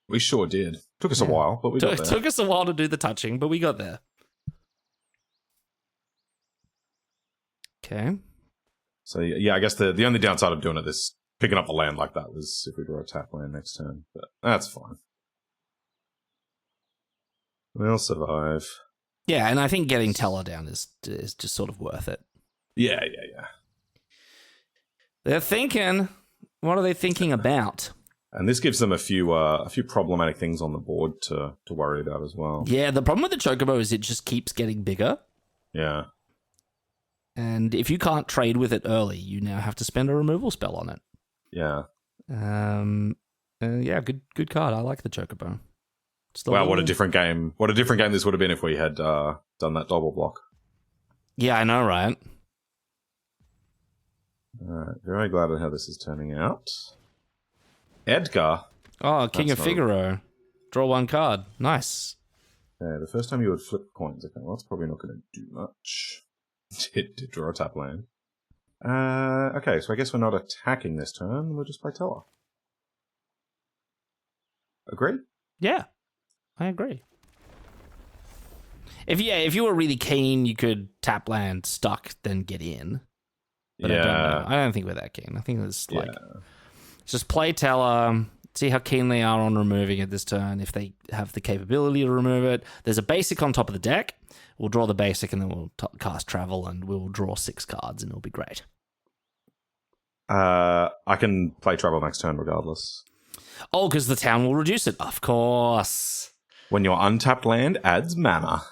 We sure did. Took us a while, but we got there. Took us a while to do the touching, but we got there. Okay. So yeah, I guess the only downside of doing it this picking up a land like that was if we draw a tap land next turn, but that's fine. We'll survive. Yeah, and I think getting Tellah down is just sort of worth it. Yeah. They're thinking. What are they thinking about? And this gives them a few problematic things on the board to worry about as well. Yeah, the problem with the Chocobo is it just keeps getting bigger. Yeah. And if you can't trade with it early, you now have to spend a removal spell on it. Yeah. Yeah, good card. I like the Chocobo. Wow, what a different game. What a different game this would have been if we had done that double block. Yeah, I know, right? Alright, very glad at how this is turning out. Edgar. Oh, King of Figaro. Draw one card. Nice. Okay, the first time you would flip coins. Okay, well, that's probably not going to do much. to draw a tap land. Okay, so I guess we're not attacking this turn. We'll just play Tellah. Agree? Yeah, I agree. If you were really keen, you could tap land, stuck, then get in. But I don't think we're that keen. I think it's like just play Tellah, see how keen they are on removing it this turn. If they have the capability to remove it, there's a basic on top of the deck. We'll draw the basic and then we'll cast Travel and we'll draw 6 cards and it'll be great. I can play Travel next turn regardless. Oh, because the town will reduce it. Of course. When your untapped land adds mana.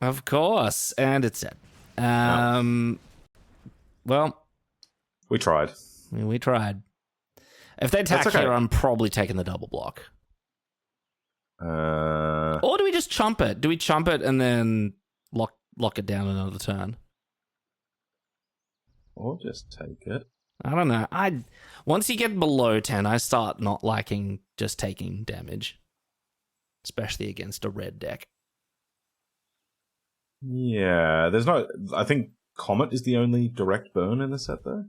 Of course. And it's dead. Well. We tried. We tried. If they attack here, I'm probably taking the double block. Or do we just chump it? Do we chump it and then lock it down another turn? Or just take it. I don't know. Once you get below 10, I start not liking just taking damage. Especially against a red deck. Yeah, there's no... I think Comet is the only direct burn in the set, though.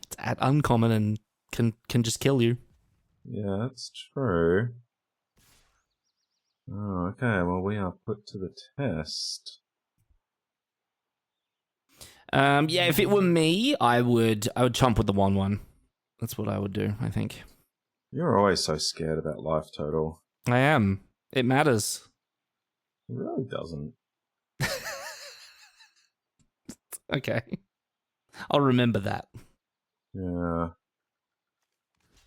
It's at uncommon and can just kill you. Yeah, that's true. Oh, okay. Well, we are put to the test. Yeah, if it were me, I would chomp with the 1/1. That's what I would do, I think. You're always so scared about life total. I am. It matters. It really doesn't. Okay. I'll remember that. Yeah.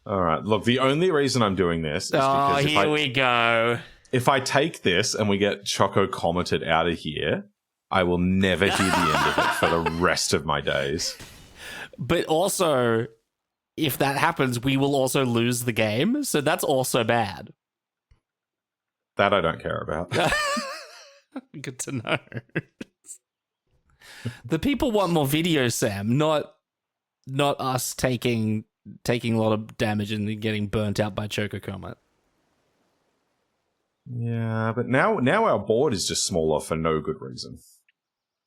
All right. Look, the only reason I'm doing this is because here we go. If I take this and we get Choco Cometed out of here, I will never hear the end of it for the rest of my days. But also, if that happens, we will also lose the game, so that's also bad. That I don't care about. Good to know. The people want more videos, Sam, not us taking a lot of damage and then getting burnt out by Choco Comet. Yeah, but now our board is just smaller for no good reason.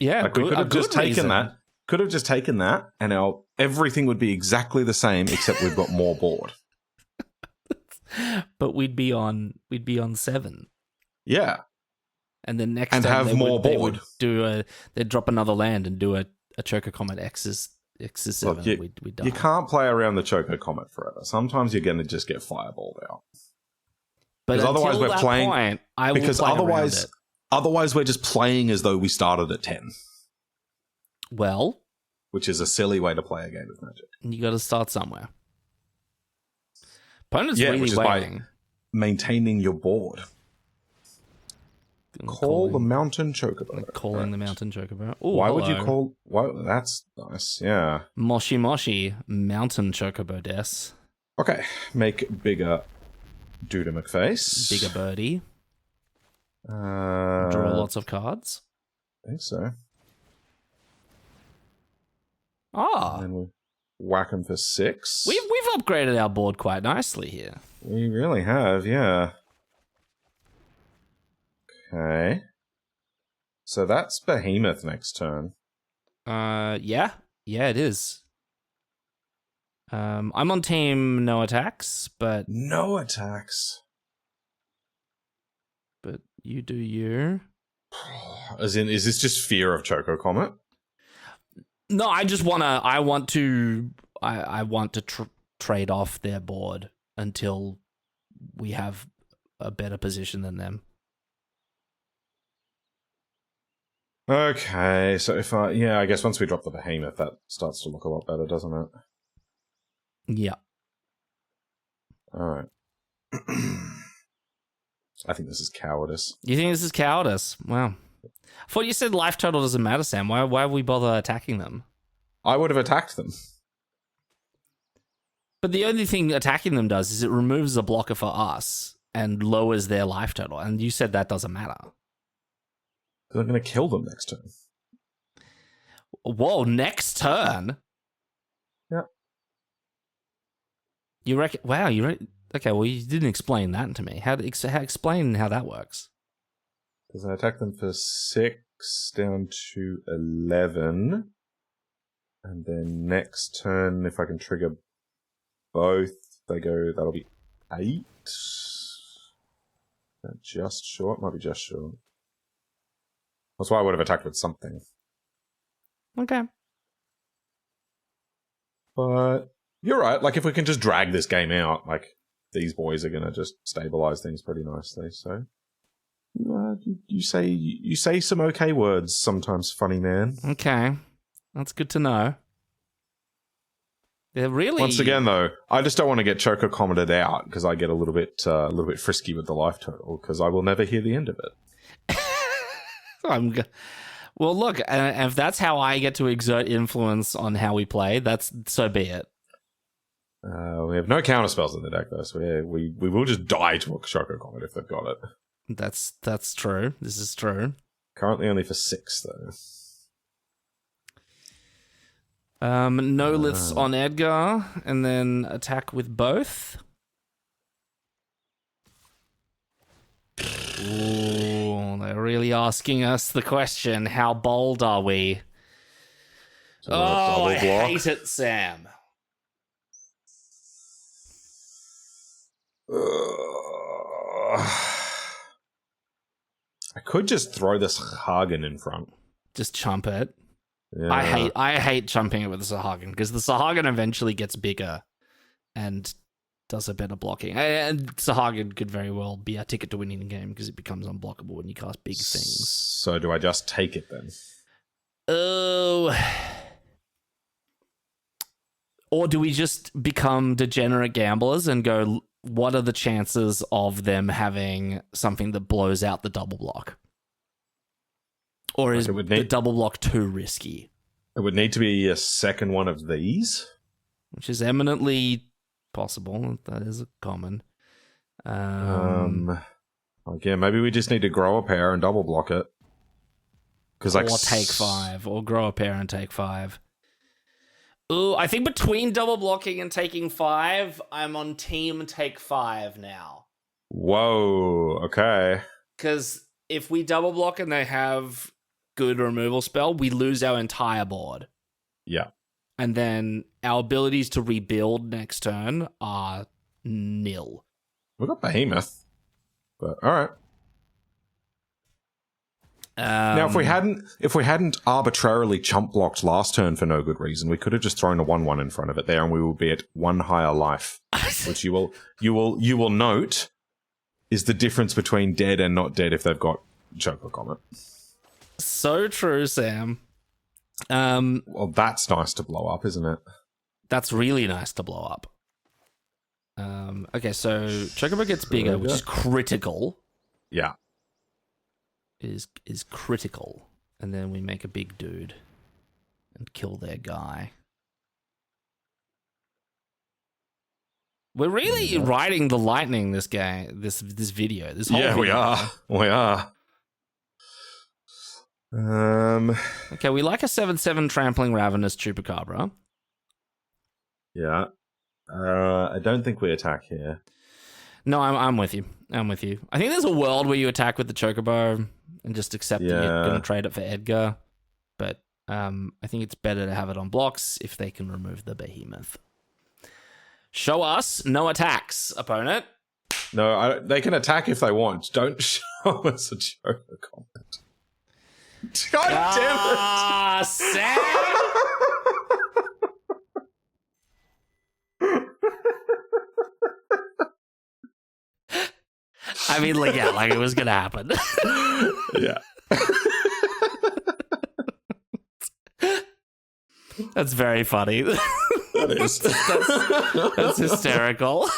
Yeah, like we could have just taken that. Could have just taken that, and everything would be exactly the same, except we've got more board. But we'd be on 7. Yeah. And then next And turn have more board. They'd drop another land and do a Choker Comet X's 7. Look, we'd die. you can't play around the Choco Comet forever. Sometimes you're going to just get fireballed out. But because otherwise until we're that playing. Point, I will because play otherwise, around it. otherwise we're just playing as though we started at 10. Well, which is a silly way to play a game of Magic. You got to start somewhere. Opponent's which really is waiting. by maintaining your board. Call the Mountain Chocobo. Calling the Mountain Chocobo. Ooh, why hello. would you call... Why, that's nice, yeah. Moshi Moshi, Mountain Chocobo des. Okay, make bigger Duda McFace. Bigger birdie. Draw lots of cards. I think so. Ah. And we'll whack them for 6. We've upgraded our board quite nicely here. We really have, yeah. Okay. So that's Behemoth next turn. Yeah, it is. I'm on team no attacks, but no attacks. But you do you. As in, is this just fear of Choco Comet? No, I just wanna. I want to trade off their board until we have a better position than them. Okay, so if I guess once we drop the Behemoth, that starts to look a lot better, doesn't it? Yeah. All right. I think this is cowardice. You think this is cowardice? Wow. I thought you said life total doesn't matter, Sam. Why would we bother attacking them? I would have attacked them. But the only thing attacking them does is it removes a blocker for us and lowers their life total. And you said that doesn't matter. Because I'm going to kill them next turn. Whoa, next turn? Yeah. You reckon? Wow, okay, well, you didn't explain that to me. Explain how that works. Because I attack them for 6 down to 11. And then next turn, if I can trigger both, that'll be 8. Just short? Might be just short. That's why I would have attacked with something. Okay. But you're right. Like, if we can just drag this game out, like, these boys are going to just stabilize things pretty nicely. So, you say some okay words sometimes, funny man. Okay. That's good to know. They're really... Once again, though, I just don't want to get Choco Cometed out because I get a little bit frisky with the life total because I will never hear the end of it. Well, look, if that's how I get to exert influence on how we play, so be it. We have no counter spells in the deck, though, so we will just die to a Choco Comet if they've got it. That's true. This is true. Currently only for 6, though. No liths on Edgar, and then attack with both. Ooh, they're really asking us the question, how bold are we? I hate it, Sam. I could just throw this Hagen in front. Just chump it. Yeah. I hate chumping it with the Sahagin, because the Sahagin eventually gets bigger and does a better blocking. And Sahagin could very well be our ticket to winning the game because it becomes unblockable when you cast big things. So do I just take it then? Oh. Or do we just become degenerate gamblers and go, what are the chances of them having something that blows out the double block? Or is the double block too risky? It would need to be a second one of these. Which is eminently possible. That is a common. Again, maybe we just need to grow a pair and double block it. Or take 5. Or grow a pair and take 5. Ooh, I think between double blocking and taking 5, I'm on team take 5 now. Whoa, okay. Because if we double block and they have good removal spell, we lose our entire board. Yeah. And then our abilities to rebuild next turn are nil. We've got Behemoth. But alright. Now, if we hadn't arbitrarily chump blocked last turn for no good reason, we could have just thrown a 1/1 in front of it there, and we will be at 1 higher life, which you will note is the difference between dead and not dead if they've got Choker Comet. So true, Sam. Well, that's nice to blow up, isn't it? That's really nice to blow up. Okay, so Chocobo gets bigger, which is critical. Yeah. Is critical, and then we make a big dude and kill their guy. We're really riding the lightning this game, this video. This whole video. We are. Okay, we like a 7/7 trampling ravenous chupacabra. Yeah. I don't think we attack here. No, I'm with you. I think there's a world where you attack with the chocobo and just accept that you're going to trade it for Edgar. But I think it's better to have it on blocks if they can remove the behemoth. Show us no attacks, opponent. No, they can attack if they want. Don't show us a Choker Comet. God damn it! Ah, Sam! I mean, like it was gonna happen. Yeah. That's very funny. That is. That's hysterical.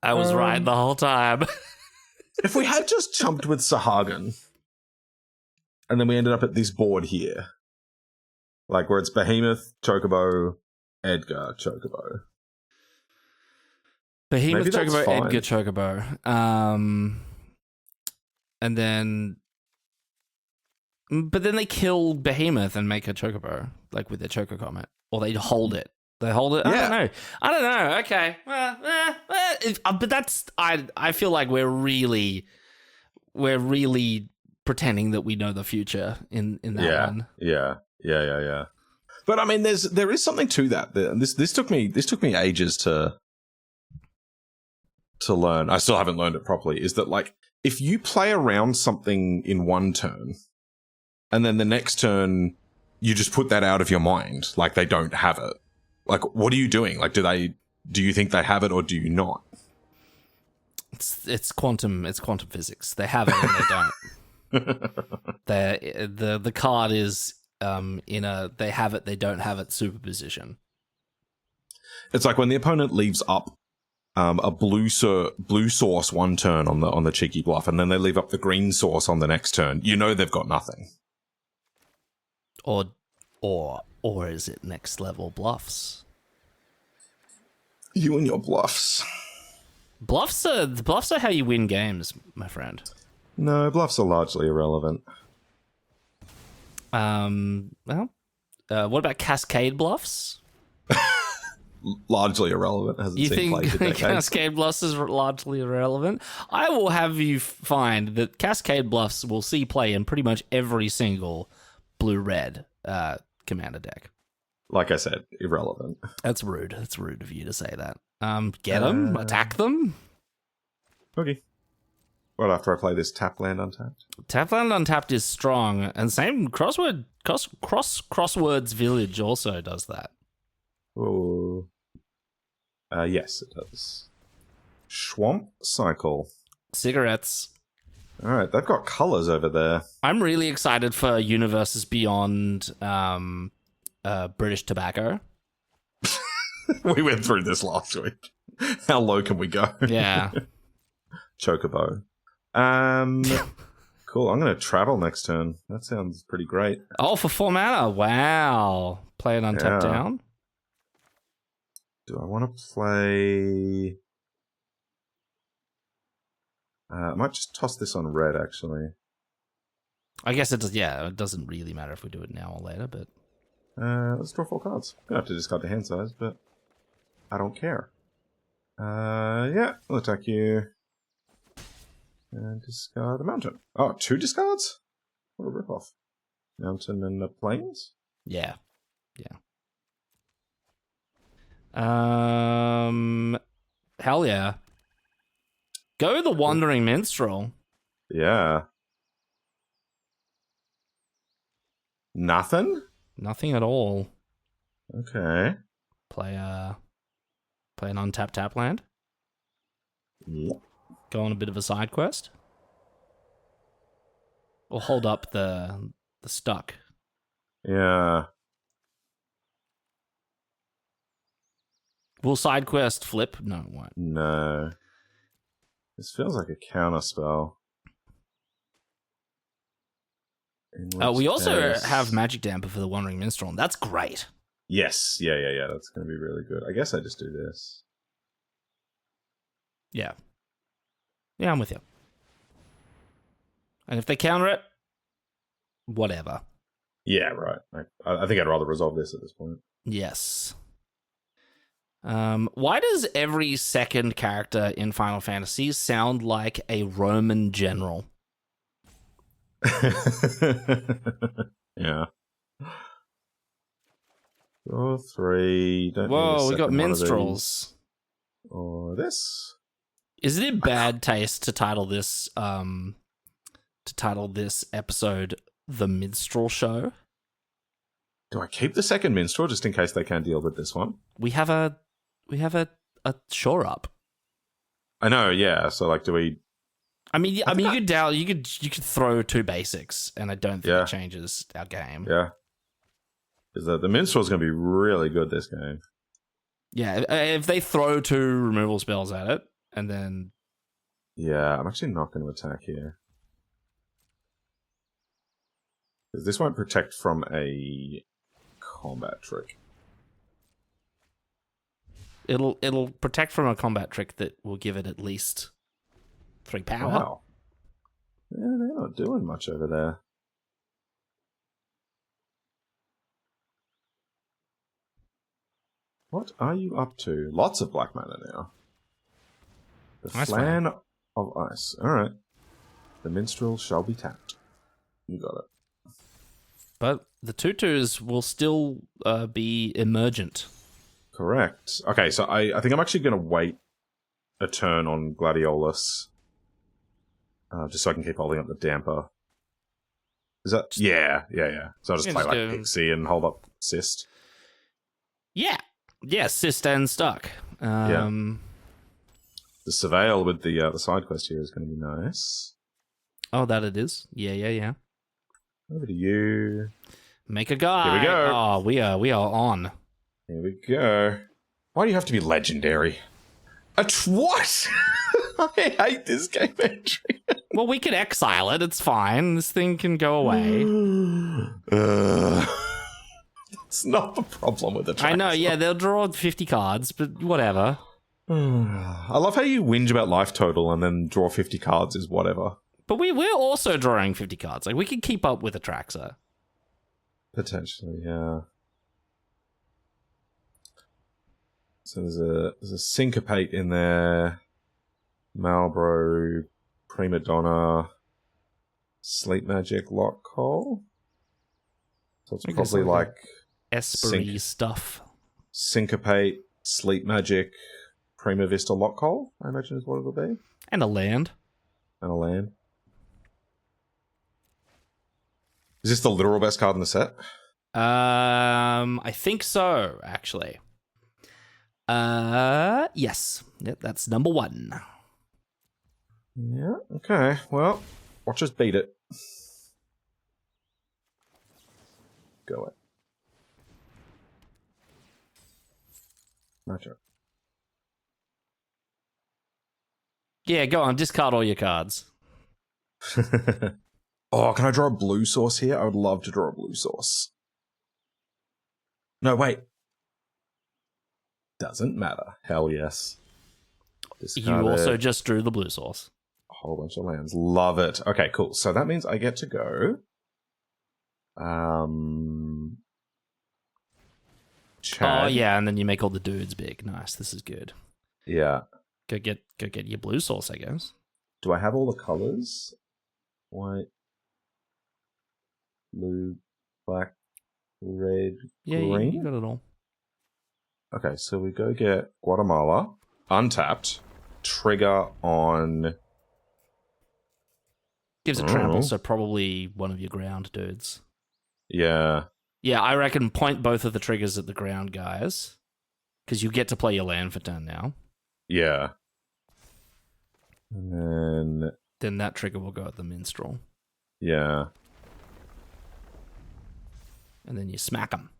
I was right the whole time. If we had just chumped with Sahagin, and then we ended up at this board here, like where it's Behemoth, Chocobo, Edgar, Chocobo. Behemoth, Chocobo, Edgar, Chocobo. And then... But then they kill Behemoth and make a Chocobo, like with their Choco Comet. Or they hold it. They hold it? Yeah. I don't know. Okay. But that's... I feel like we're really pretending that we know the future in that one. Yeah. But I mean, there is something to that. This took me ages to learn. I still haven't learned it properly. Is that like if you play around something in one turn, and then the next turn you just put that out of your mind, like they don't have it. Like, what are you doing? Like, do you think they have it or do you not? It's quantum physics. They have it and they don't. The card is in a they have it, they don't have it superposition. It's like when the opponent leaves up a blue source one turn on the cheeky bluff, and then they leave up the green source on the next turn. You know they've got nothing. Or is it next level bluffs? You and your bluffs. Bluffs are how you win games, my friend. No, bluffs are largely irrelevant. What about cascade bluffs? Largely irrelevant. Hasn't seen play for decades. Cascade bluffs is largely irrelevant? I will have you find that cascade bluffs will see play in pretty much every single blue-red commander deck. Like I said, irrelevant. That's rude. That's rude of you to say that. Get them, attack them. Okay. Well, after I play this tap land untapped. Tap land untapped is strong, and same Crosswords Village also does that. Oh. Yes, it does. Swamp Cycle. Cigarettes. All right, they've got colors over there. I'm really excited for Universes Beyond British Tobacco. We went through this last week. How low can we go? Yeah. Chocobo. Cool. I'm going to travel next turn. That sounds pretty great. Oh, for 4 mana. Wow. Play it untap down. Do I want to play... I might just toss this on red, actually. I guess it does. Yeah, it doesn't really matter if we do it now or later, but... let's draw 4 cards. I'm going to have to discard the hand size, but I don't care. Yeah, I'll attack you. And discard a mountain. Oh, 2 discards? What a ripoff. Mountain and the plains? Yeah. Yeah. Hell yeah. Go the Wandering Minstrel. Yeah. Nothing? Nothing at all. Okay. Play an untapped tap land. Yep. Go on a bit of a side quest. Or hold up the stuck. Yeah. Will side quest flip? No, it won't. No. This feels like a counter spell. We also have Magic Damper for the Wandering Minstrel, and that's great. Yes. Yeah. That's going to be really good. I guess I just do this. Yeah. Yeah, I'm with you. And if they counter it, whatever. Yeah, right. I think I'd rather resolve this at this point. Yes. Why does every second character in Final Fantasy sound like a Roman general? Yeah. Draw 3. Don't Whoa, we got need a Minstrels. Or this. Is it in bad taste to title this episode "The Minstrel Show"? Do I keep the second minstrel just in case they can't deal with this one? We have a shore up. I know, yeah. So like, do we? I mean, you could throw 2 basics, and I don't think it changes our game. Yeah, because the minstrel's going to be really good this game. Yeah, if they throw 2 removal spells at it, and then yeah, I'm actually not going to attack here because this won't protect from a combat trick. It'll protect from a combat trick that will give it at least 3 power. Wow. Yeah, they're not doing much over there. What are you up to? Lots of black mana now. The Nice Flan of Ice. Alright. The Minstrel shall be tapped. You got it. But the 2/2s will still be emergent. Correct. Okay, so I think I'm actually going to wait a turn on Gladiolus. Just so I can keep holding up the damper. Is that... Yeah. So I'll just play like Pixie and hold up Cyst. Yeah, Cyst and Stuck. Yeah. The Surveil with the side quest here is going to be nice. Oh, that it is? Yeah. Over to you. Make a guy. Here we go. Oh, we are on. Here we go. Why do you have to be legendary? What? I hate this game entry. Well, we can exile it. It's fine. This thing can go away. It's not the problem with the Traxler. I know, yeah, they'll draw 50 cards, but whatever. I love how you whinge about life total and then draw 50 cards is whatever. But we're also drawing 50 cards. Like, we can keep up with Atraxa. Potentially, yeah. So there's a Syncopate in there. Malbro, Prima Donna, Sleep Magic, Lock Hole. So it's probably like Esprit stuff. Syncopate, Sleep Magic, Prima Vista, Lock Hole, I imagine is what it'll be. And a land. Is this the literal best card in the set? I think so, actually. Yes. Yep, that's number 1. Yeah, okay. Well, watch us beat it. Go it. My turn. Yeah, go on. Discard all your cards. Oh, can I draw a blue source here? I would love to draw a blue source. No, wait. Doesn't matter. Hell yes. You also just drew the blue source. A whole bunch of lands. Love it. Okay, cool. So that means I get to go. Chad. Oh yeah, and then you make all the dudes big. Nice. This is good. Yeah. Go get your blue source, I guess. Do I have all the colors? White, blue, black, red, green? Yeah, you got it all. Okay, so we go get Guatemala, untapped, trigger on... Gives it trample, so probably one of your ground dudes. Yeah. Yeah, I reckon point both of the triggers at the ground guys, because you get to play your land for turn now. Yeah. And then that trigger will go at the Minstrel. Yeah. And then you smack them.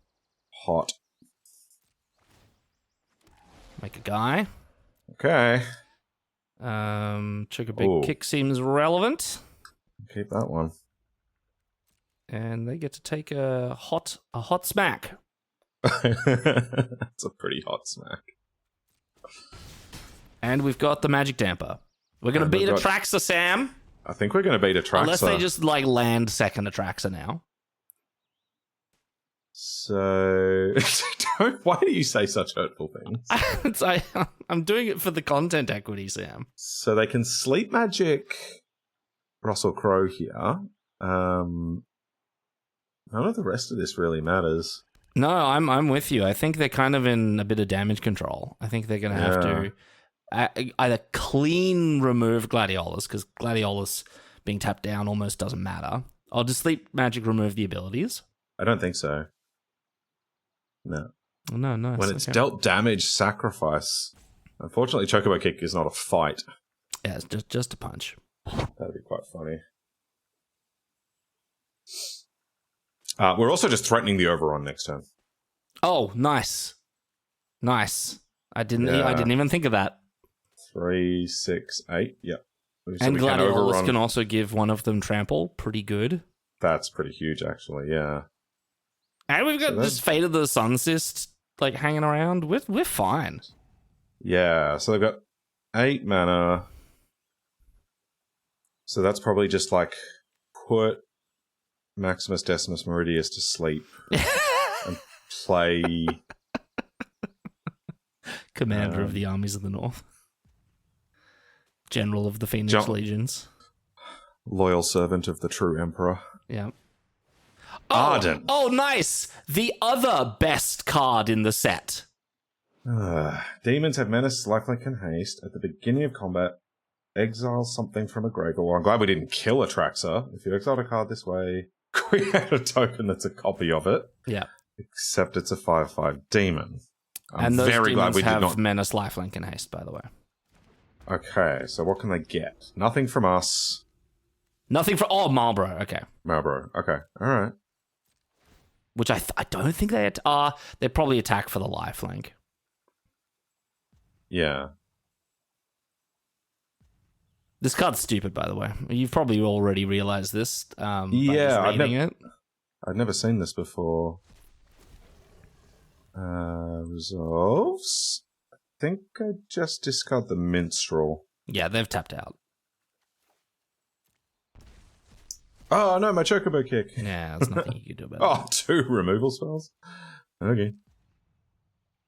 Hot. Make a guy. Okay. Trigger big kick seems relevant. Keep that one. And they get to take a hot smack. It's a pretty hot smack. And we've got the magic damper. We're going to beat Atraxa, Sam. I think we're going to beat Atraxa. Unless they just like land second Atraxa now. So, why do you say such hurtful things? I'm doing it for the content equity, Sam. So they can sleep magic Russell Crowe here. None of the rest of this really matters. No, I'm with you. I think they're kind of in a bit of damage control. I think they're going to have to either clean remove Gladiolus, because Gladiolus being tapped down almost doesn't matter. Or just sleep magic remove the abilities. I don't think so. No. No. When it's dealt damage, sacrifice. Unfortunately, Chocobo Kick is not a fight. Yeah, it's just a punch. That'd be quite funny. We're also just threatening the overrun next turn. Oh, nice. I didn't even think of that. 3, 6, 8. Yep. So and Gladiolus can also give one of them trample. Pretty good. That's pretty huge, actually. Yeah. And we've got just Fate of the Sun Cyst like hanging around. We're fine. Yeah. So they've got 8 mana. So that's probably just like put Maximus Decimus Meridius to sleep and play Commander of the Armies of the North. General of the Phoenix Legions. Loyal servant of the true Emperor. Yeah. Arden. Oh, nice! The other best card in the set. Demons have menace, lifelink, and haste. At the beginning of combat, exile something from a graveyard. Well, I'm glad we didn't kill Atraxa. If you exile a card this way, create a token that's a copy of it. Yeah. Except it's a 5/5 demon. I'm very glad we did not menace, lifelink, and haste, by the way. Okay, so what can they get? Nothing from us. Nothing from... Oh, Marlborough. Okay. Marlborough. Okay. All right. Which I don't think they are. They probably attack for the lifelink. Yeah. This card's stupid, by the way. You've probably already realized this. Yeah, I've never seen this before. Resolves. I think I just discard the Minstrel. Yeah, they've tapped out. Oh, no, my Chocobo Kick. Yeah, there's nothing you can do about it. 2 removal spells? Okay.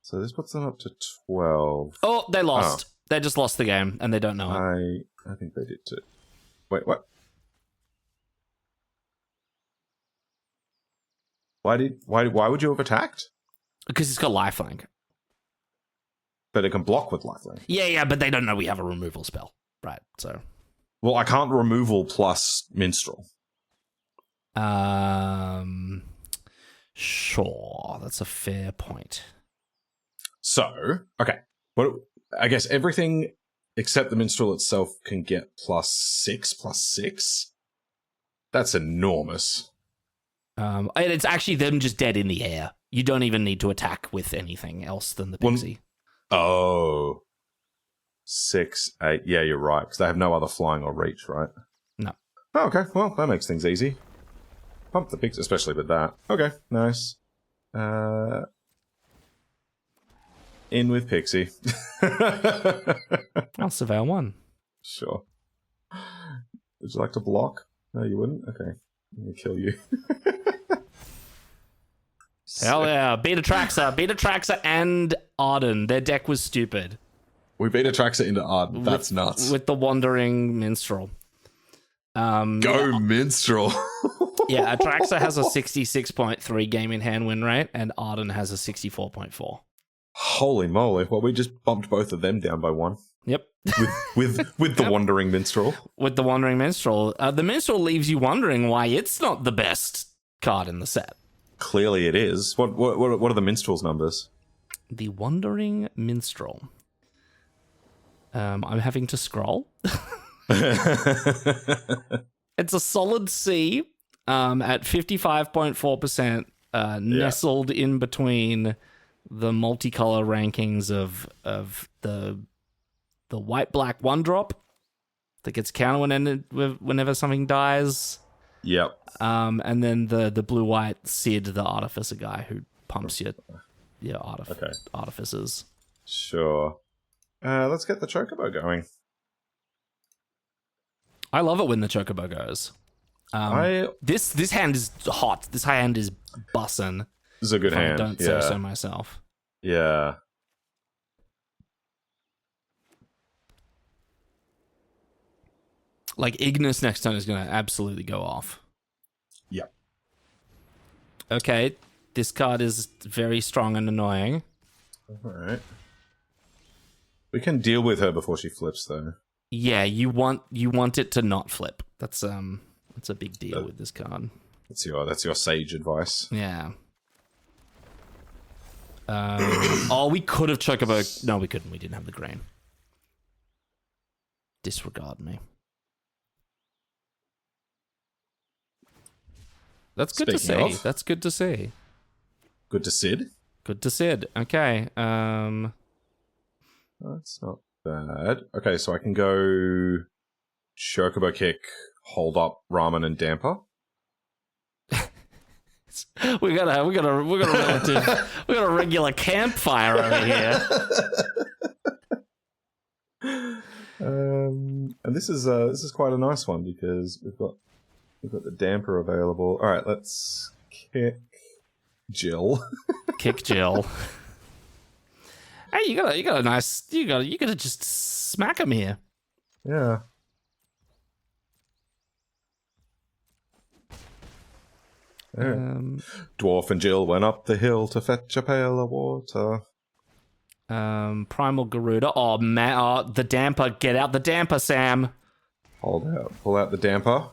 So this puts them up to 12. Oh, they lost. They just lost the game, and they don't know it. I think they did too. Wait, what? Why would you have attacked? Because it's got lifelink. But it can block with lifelink. Yeah, but they don't know we have a removal spell. Right, so... Well, I can't removal plus Minstrel. Sure, that's a fair point. So, okay. Well, I guess everything except the Minstrel itself can get +6/+6. That's enormous. And it's actually them just dead in the air. You don't even need to attack with anything else than the Pixie. 6, 8. Yeah, you're right, because they have no other flying or reach, right? No. Oh, okay, well, that makes things easy. Pump the Pixie, especially with that. Okay, nice. In with Pixie. I'll surveil 1. Sure. Would you like to block? No, you wouldn't? Okay. I'm going to kill you. Hell yeah. Beat Atraxa and Arden. Their deck was stupid. We beat Atraxa into Arden. That's nuts. With the Wandering Minstrel. Go Minstrel. Yeah, Atraxa has a 66.3 game in hand win rate, and Arden has a 64.4. Holy moly! Well, we just bumped both of them down by 1. Yep. With the Wandering Minstrel. With the Wandering Minstrel. The Minstrel leaves you wondering why it's not the best card in the set. Clearly it is. What are the Minstrel's numbers? The Wandering Minstrel. I'm having to scroll. It's a solid C at 55.4%, nestled in between the multicolor rankings of the white-black 1-drop that gets counter whenever something dies. Yep. And then the blue-white Sid, the Artificer guy who pumps your Artificers. Sure. Let's get the Chocobo going. I love it when the Chocobo goes. This hand is hot. This hand is bussin'. This is a good hand. I don't say so myself. Yeah. Like, Ignis next turn is going to absolutely go off. Yep. Okay, this card is very strong and annoying. Alright. We can deal with her before she flips, though. Yeah, you want it to not flip. That's a big deal with this card. That's your sage advice. Yeah. We could have Chocobo. No, we couldn't. We didn't have the green. Disregard me. That's good to see. That's good to see. Good to Sid? Good to Sid. Okay. That's not bad. Okay, so I can go Chocobo Kick, Hold Up, Ramen, and Damper. we got a regular campfire over here. And this is quite a nice one because we've got the Damper available. All right, let's kick Jill. Kick Jill. Hey, you got a nice. You got to just smack him here. Yeah. Dwarf and Jill went up the hill to fetch a pail of water. Primal Garuda. Oh man! Oh, the Damper. Get out the Damper, Sam. Hold out. Pull out the Damper.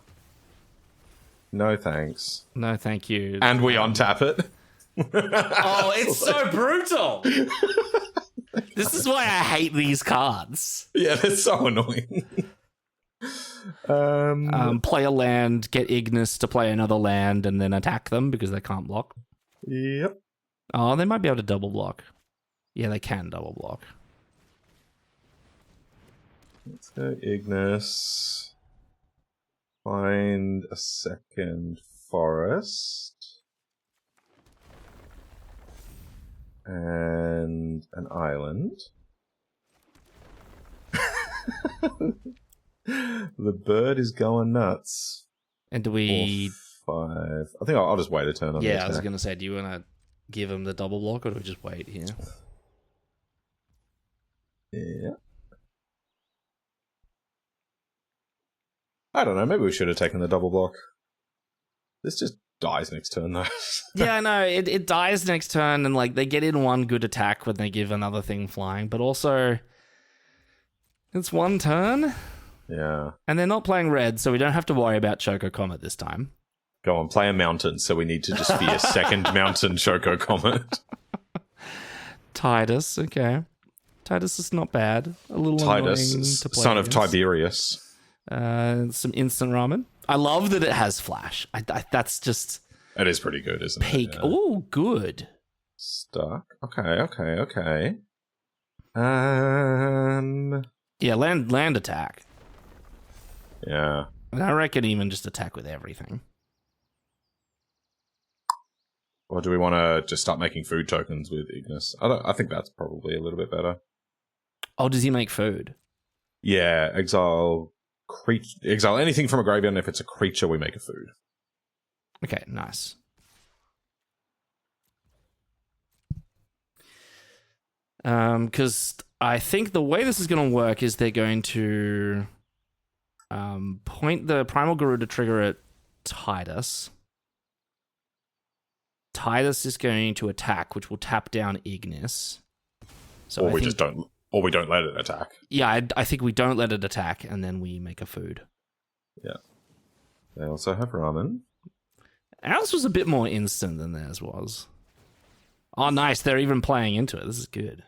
No thanks. No, thank you. And we untap it. Oh, it's so brutal. This is why I hate these cards. Yeah, they're so annoying. Play a land, get Ignis to play another land, and then attack them because they can't block. Yep. Oh, they might be able to double block. Yeah, they can double block. Let's go Ignis. Find a second forest. And an island. The bird is going nuts. And do we... 5. I think I'll just wait a turn on this. Yeah, I was going to say, do you want to give him the double block or do we just wait here? Yeah. I don't know, maybe we should have taken the double block. This just dies next turn, though. Yeah, I know. It dies next turn, and like they get in one good attack when they give another thing flying, but also it's one turn. Yeah. And they're not playing red, so we don't have to worry about Choco Comet this time. Go on, play a mountain, so we need to just be a second mountain Choco Comet. Tightest, okay. Tightest is not bad. A little Tightest, annoying to play son of against. Tiberius. Some instant ramen. I love that it has flash. That's just... It is pretty good, isn't peak. it? Yeah. Oh, good. Stuck. Okay. Yeah, land attack. Yeah. And I reckon even just attack with everything. Or do we want to just start making food tokens with Ignis? I think that's probably a little bit better. Oh, does he make food? Yeah, exile anything from a graveyard, and if it's a creature, we make a food. Okay, nice. Because I think the way this is going to work is they're going to point the Primal Garuda trigger at Titus. Titus is going to attack, which will tap down Ignis. So or I we think, just don't, or we don't let it attack. Yeah, I think we don't let it attack, and then we make a food. Yeah. They also have ramen. Ours was a bit more instant than theirs was. Oh, nice. They're even playing into it. This is good.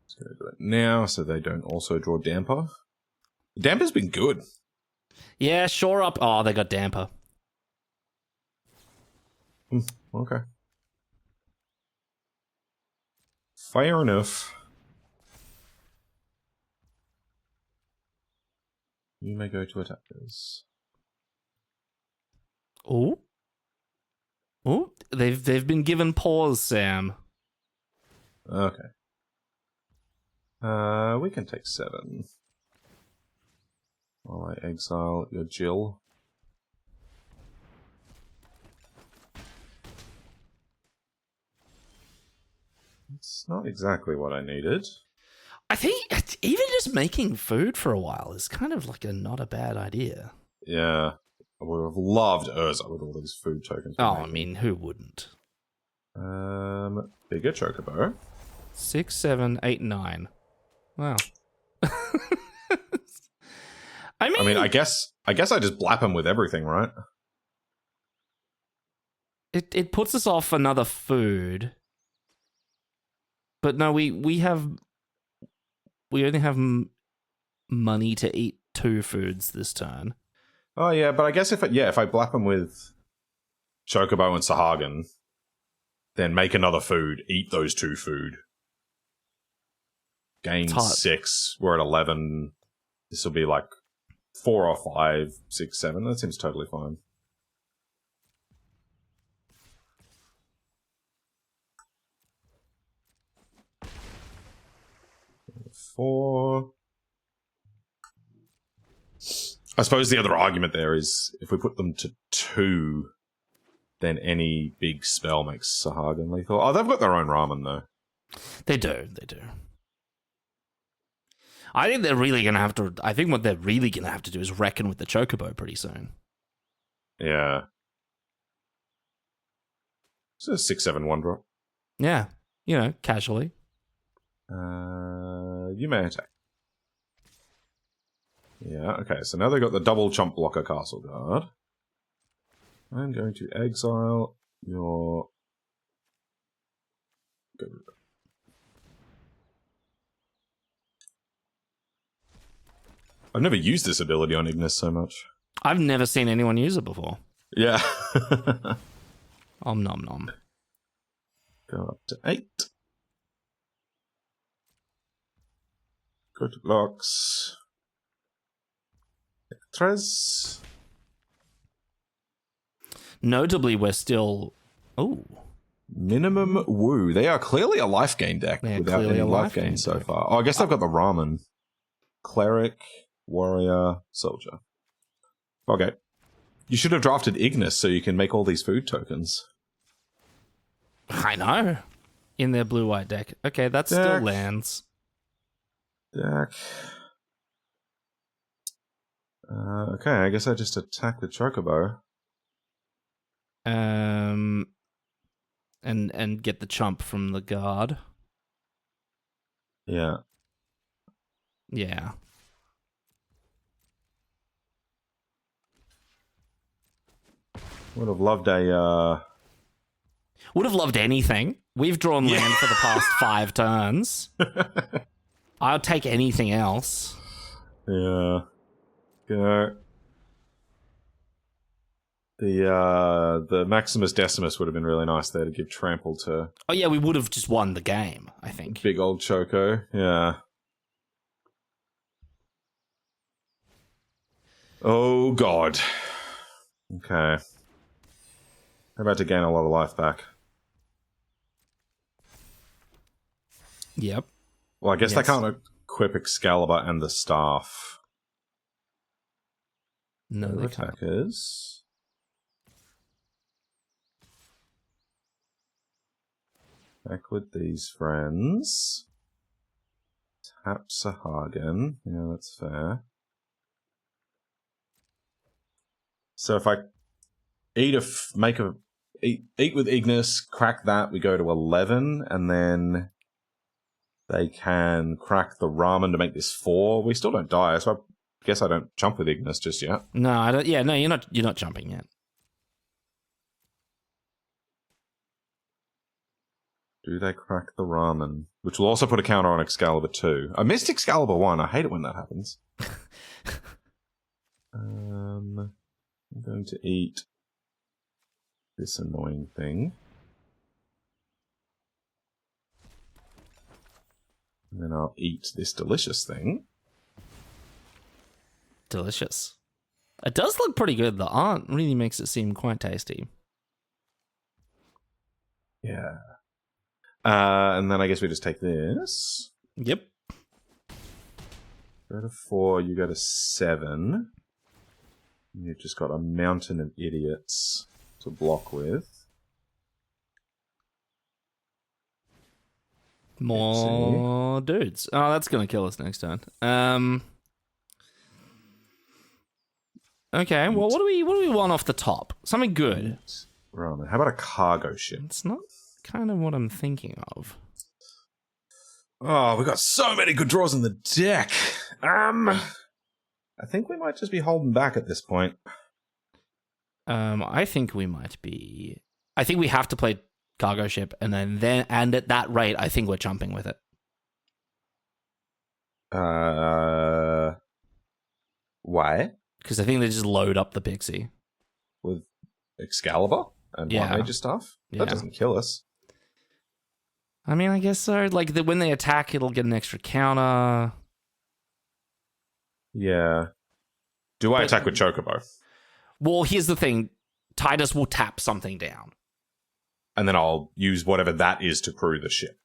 Just going to do it now so they don't also draw damper. Damper's been good. Yeah, shore up. Oh, they got damper. Okay. Fair enough. You may go to attackers. Oh. Oh, they've been given pause, Sam. Okay. We can take 7. While I exile your Jill. It's not exactly what I needed. I think even just making food for a while is kind of like not a bad idea. Yeah. I would have loved Urza with all these food tokens. Oh, I mean, who wouldn't? Bigger Chocobo. 6, 7, 8, 9. Wow. I mean, I guess I just blap him with everything, right? it puts us off another food. But no, we only have money to eat 2 foods this turn. Oh yeah, but I guess if I blap him with Chocobo and Sahagin, then make another food, eat those 2 food. Gain 6. We're at 11. This will be like 4 or 5, 6, 7. That seems totally fine. Four. I suppose the other argument there is if we put them to 2, then any big spell makes Sahagin lethal. Oh, they've got their own ramen though. They do. I think they're really gonna have to. I think what they're really gonna have to do is reckon with the Chocobo pretty soon. Yeah. So 6, 7, 1 drop. Yeah, casually. You may attack. Yeah, okay, so now they've got the double chump blocker castle guard. I'm going to exile your... I've never used this ability on Ignis so much. I've never seen anyone use it before. Yeah. Om nom nom. Go up to 8. Good blocks. Tres. Notably, we're still... Oh. Minimum woo. They are clearly a life gain deck without any life gain so far. Oh, I guess they've got the ramen. Cleric, warrior, soldier. Okay. You should have drafted Ignis so you can make all these food tokens. I know. In their blue-white deck. Okay, that still lands. Deck. Okay, I guess I just attack the Chocobo. And get the chump from the guard. Yeah. Yeah. Would have loved a... Would have loved anything. We've drawn land for the past 5 turns. I'll take anything else. Yeah. Go. The Maximus Decimus would have been really nice there to give trample to... Oh yeah, we would have just won the game, I think. Big old Choco, yeah. Oh god. Okay. I'm about to gain a lot of life back. Yep. Well, I guess they can't equip Excalibur and the staff. No, they can't. Attackers. Back with these friends. Tap Sahagin. Yeah, that's fair. So if I make a eat with Ignis, crack that, we go to 11, and then they can crack the ramen to make this 4. We still don't die, so I guess I don't jump with Ignis just yet. No, I don't. Yeah, no, you're not jumping yet. Do they crack the ramen? Which will also put a counter on Excalibur 2. I missed Excalibur 1. I hate it when that happens. I'm going to eat this annoying thing. And then I'll eat this delicious thing. Delicious. It does look pretty good. The art really makes it seem quite tasty. Yeah. And then I guess we just take this. Yep. Go to 4, you go to 7. You've just got a mountain of idiots to block with. More dudes. Oh, that's going to kill us next turn. Okay, well, what do we want off the top? Something good. Ramen. How about a cargo ship? It's not kind of what I'm thinking of. Oh, we've got so many good draws in the deck. I think we might just be holding back at this point. I think we might be. I think we have to play cargo ship, and and at that rate, I think we're jumping with it. Why? Because I think they just load up the pixie With Excalibur and White Major stuff? Yeah. That doesn't kill us. I mean, I guess so. Like, when they attack, it'll get an extra counter. Yeah. Do I attack with Chocobo? Well, here's the thing. Tightest will tap something down. And then I'll use whatever that is to crew the ship.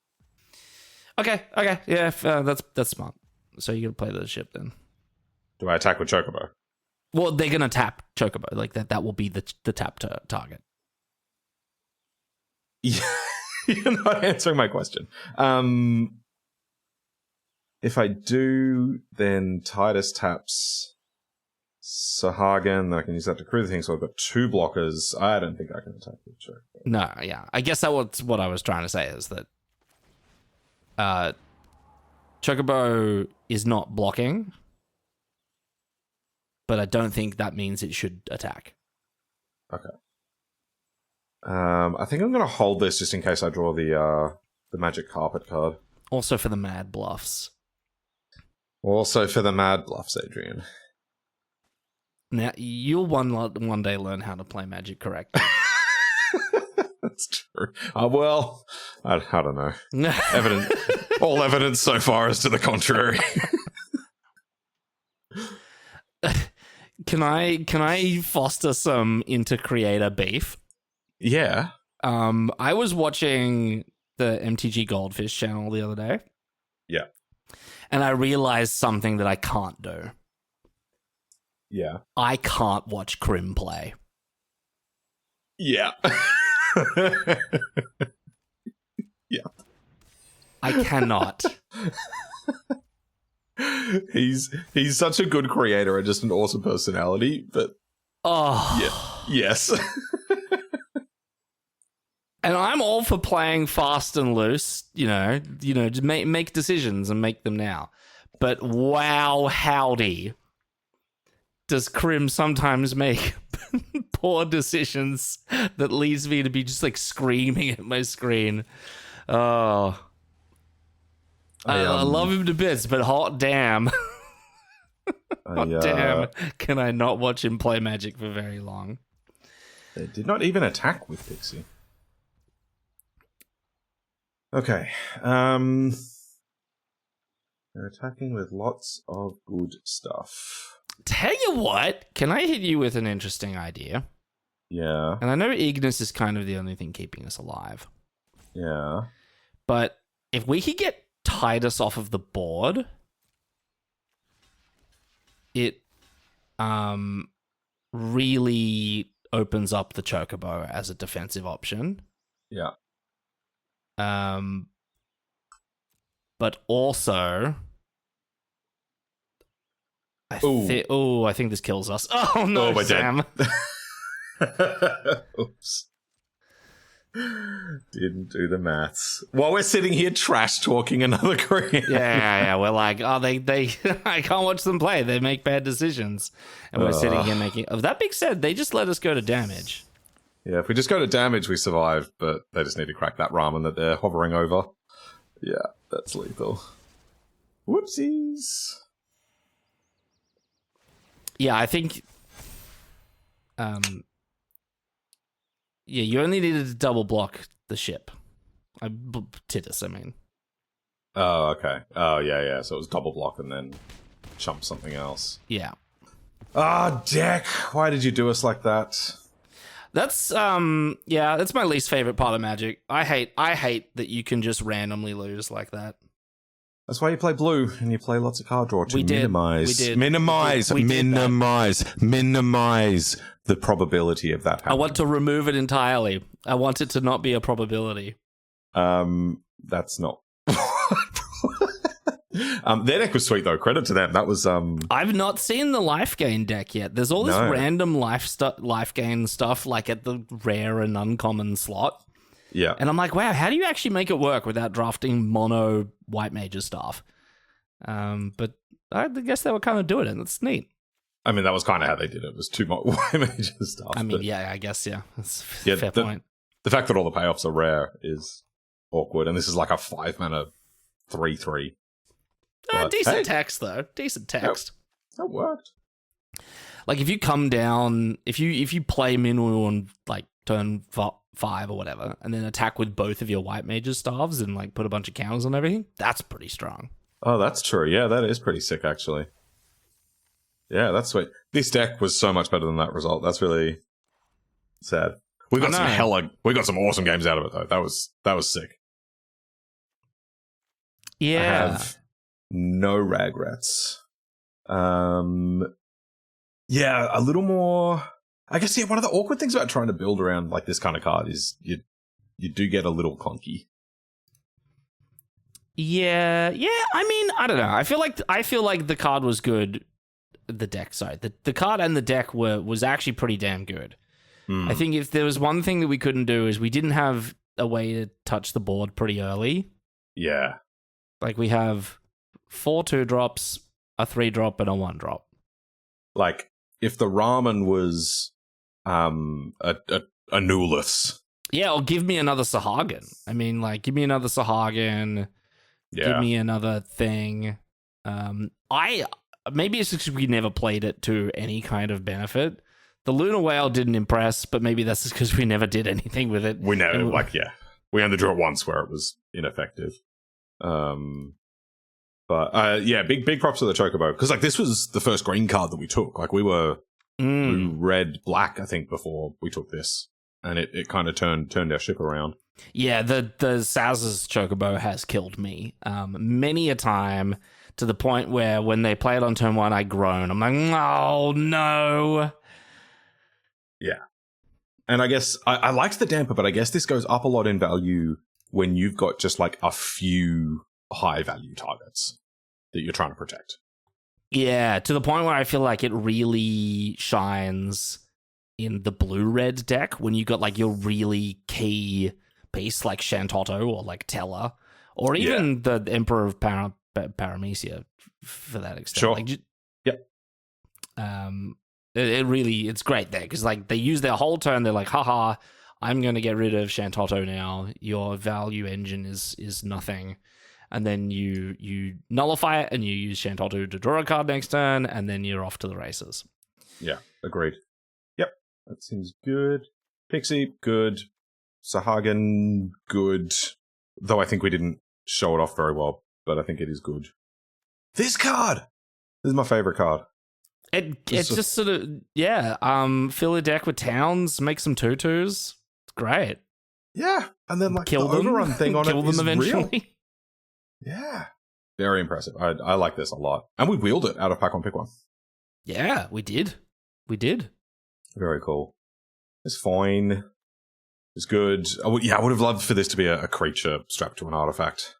Okay. Yeah, that's smart. So you're going to play the ship then. Do I attack with Chocobo? Well, they're going to tap Chocobo. Like, that will be the tap target. Yeah. You're not answering my question. If I do, then Tightest taps Sahagin, then I can use that to crew the thing, so I've got 2 blockers. I don't think I can attack with Chocobo. No, yeah. I guess that was what I was trying to say, is that Chocobo is not blocking, but I don't think that means it should attack. Okay. I think I'm going to hold this just in case I draw the Magic Carpet card. Also for the Mad Bluffs. Also for the Mad Bluffs, Adrian. Now, you'll one day learn how to play Magic correctly. That's true. Well, I don't know. All evidence so far is to the contrary. Can I foster some inter-creator beef? Yeah. I was watching the MTG Goldfish channel the other day. Yeah. And I realized something that I can't do. Yeah. I can't watch Crim play. Yeah. Yeah. I cannot. He's such a good creator and just an awesome personality, but oh yeah. Yes. And I'm all for playing fast and loose, just make decisions and make them now. But wow, howdy, does Crim sometimes make poor decisions that leads me to be just like screaming at my screen. Oh, I love him to bits, but hot damn. Hot damn, can I not watch him play Magic for very long? They did not even attack with Pixie. Okay. They're attacking with lots of good stuff. Tell you what, can I hit you with an interesting idea? Yeah. And I know Ignis is kind of the only thing keeping us alive. Yeah. But if we could get Titus off of the board, it really opens up the Chocobo as a defensive option. Yeah. But also, I think this kills us. Oh no, we're Sam. dead. Oops. Didn't do the maths. While we're sitting here trash talking another creator. Yeah. We're like, oh, they I can't watch them play. They make bad decisions. And we're sitting here making... That being said, they just let us go to damage. Yeah, if we just go to damage, we survive, but they just need to crack that ramen that they're hovering over. Yeah, that's lethal. Whoopsies. Yeah, I think... Yeah, you only needed to double block the ship. Titus, I mean. Oh, okay. Oh, yeah. So it was double block and then chump something else. Yeah. Ah, Deck. Why did you do us like that? That's that's my least favorite part of Magic. I hate that you can just randomly lose like that. That's why you play blue and you play lots of card draw to minimize the probability of that happening. I want to remove it entirely. I want it to not be a probability. That's not. Their deck was sweet though. Credit to them. That was I've not seen the life gain deck yet. There's all this random life gain stuff like at the rare and uncommon slot. Yeah. And I'm like, wow, how do you actually make it work without drafting mono white major stuff? But I guess they were kind of doing it, and it's neat. I mean, that was kind of how they did it. It was too much white major stuff. I mean, I guess, yeah. That's a fair point. The fact that all the payoffs are rare is awkward, and this is like a 5-mana 3/3. Decent text, though. Decent text. That worked. Like, if you come down, if you play Minwu on, like, turn 5 or whatever, and then attack with both of your white major staves and, like, put a bunch of counters on everything, that's pretty strong. Oh, that's true. Yeah, that is pretty sick, actually. Yeah, that's sweet. This deck was so much better than that result. That's really sad. We got some awesome games out of it, though. That was sick. Yeah. I have no regrets. Yeah, a little more... I guess, yeah, one of the awkward things about trying to build around like this kind of card is you do get a little conky. Yeah. I mean, I don't know. I feel like the card was good. The deck, sorry, the card and the deck was actually pretty damn good. I think if there was one thing that we couldn't do is we didn't have a way to touch the board pretty early. Yeah, like we have 4 2-drops, a 3-drop, and a 1-drop. Like if the ramen was a Nuliths. Yeah, or give me another Sahagin. I mean, like, give me another Sahagin. Yeah. Give me another thing. Maybe it's just we never played it to any kind of benefit. The Lunar Whale didn't impress, but maybe that's just because we never did anything with it. We never, we only drew it once where it was ineffective. But big props to the Chocobo, because like this was the first green card that we took. Like we were blue, red, black, I think, before we took this, and it kind of turned our ship around. Yeah, the Saz's Chocobo has killed me many a time, to the point where when they play it on turn 1, I groan. I'm like, oh no. Yeah. And I guess I liked the damper, but I guess this goes up a lot in value when you've got just like a few high value targets that you're trying to protect. Yeah, to the point where I feel like it really shines in the blue-red deck when you got like your really key piece like Shantotto or like Tellah, or even the Emperor of Paramecia for that extent. Sure. Like, yep. It's great there because like they use their whole turn. They're like, haha, I'm going to get rid of Shantotto now. Your value engine is nothing. And then you nullify it and you use Shantotto to draw a card next turn, and then you're off to the races. Yeah, agreed. Yep, that seems good. Pixie, good. Sahagin, good. Though I think we didn't show it off very well, but I think it is good. This card! This is my favorite card. It's just sort of, fill a deck with towns, make some tutus. It's great. Yeah, and then like kill the overrun thing on kill it them is eventually. Real. Yeah. Very impressive. I like this a lot. And we wheeled it out of pack one, pick one. Yeah, we did. Very cool. It's fine. It's good. I would have loved for this to be a creature strapped to an artifact.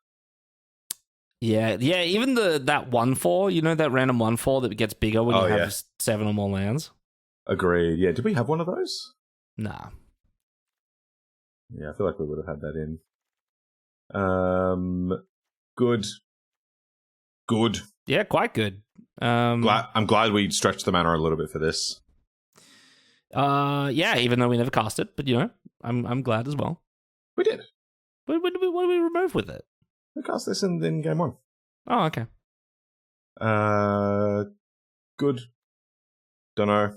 Yeah, even that 1/4, you know, that random 1/4 that gets bigger when you have 7 or more lands? Agreed. Yeah, did we have one of those? Nah. Yeah, I feel like we would have had that in. Good. Yeah, quite good. I'm glad we stretched the mana a little bit for this. Yeah, even though we never cast it, but I'm glad as well. We did. What did we remove with it? We cast this in game 1. Oh, okay. Good. Don't know.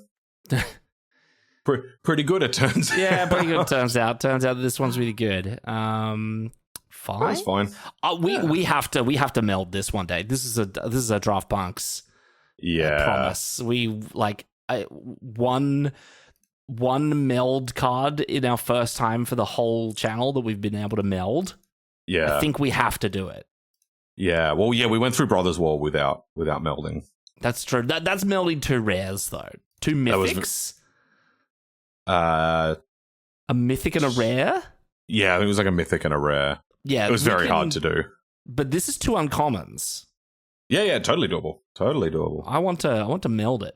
Pretty good, it turns out. Yeah, pretty good. Turns out that this one's really good. Fine. That's fine. We have to meld this one day. This is a Draft Punks. Yeah. Promise. We one meld card in our first time for the whole channel that we've been able to meld. Yeah. I think we have to do it. Yeah. Well, yeah, we went through Brothers War without melding. That's true. That's melding 2 rares though. 2 mythics. A mythic and a rare? Yeah, I think it was like a mythic and a rare. Yeah. It was very hard to do. But this is 2 uncommons. Yeah, totally doable. Totally doable. I want to meld it.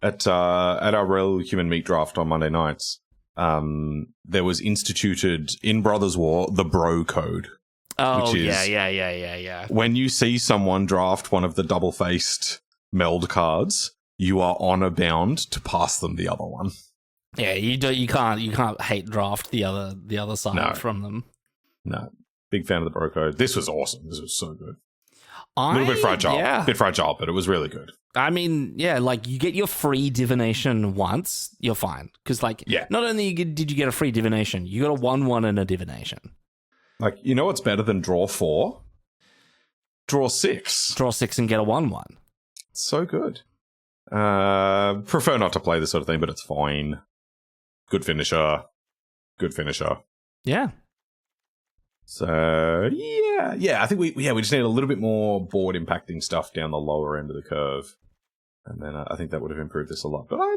At our Real Human Meat draft on Monday nights, there was instituted in Brothers War the Bro Code. Oh, which is yeah. When you see someone draft one of the double-faced meld cards, you are honor bound to pass them the other one. Yeah, you can't hate draft the other side from them. No. Big fan of the Bro Code. This was awesome. This was so good. A little bit fragile. Yeah. Bit fragile, but it was really good. I mean, yeah, like you get your free divination once, you're fine. Because not only did you get a free divination, you got a 1/1 and a divination. Like, you know what's better than draw 4? Draw 6. Draw 6 and get a 1/1. So good. Prefer not to play this sort of thing, but it's fine. Good finisher. Yeah. So yeah, I think we just need a little bit more board impacting stuff down the lower end of the curve, and then I think that would have improved this a lot. But I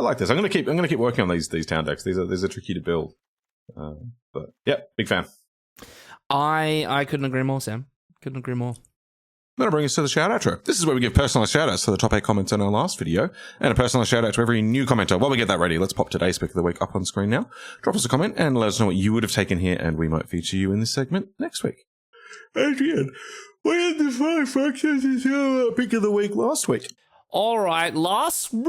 like this. I'm gonna keep working on these town decks. These are tricky to build, but yeah, big fan. I couldn't agree more, Sam. Couldn't agree more. That'll bring us to the shout outro. This is where we give personalised shout outs to the top 8 comments on our last video, and a personalised shout out to every new commenter. While we get that ready, let's pop today's pick of the week up on screen now. Drop us a comment and let us know what you would have taken here, and we might feature you in this segment next week. Adrian, what had the 5 fractions as your pick of the week last week? All right, last we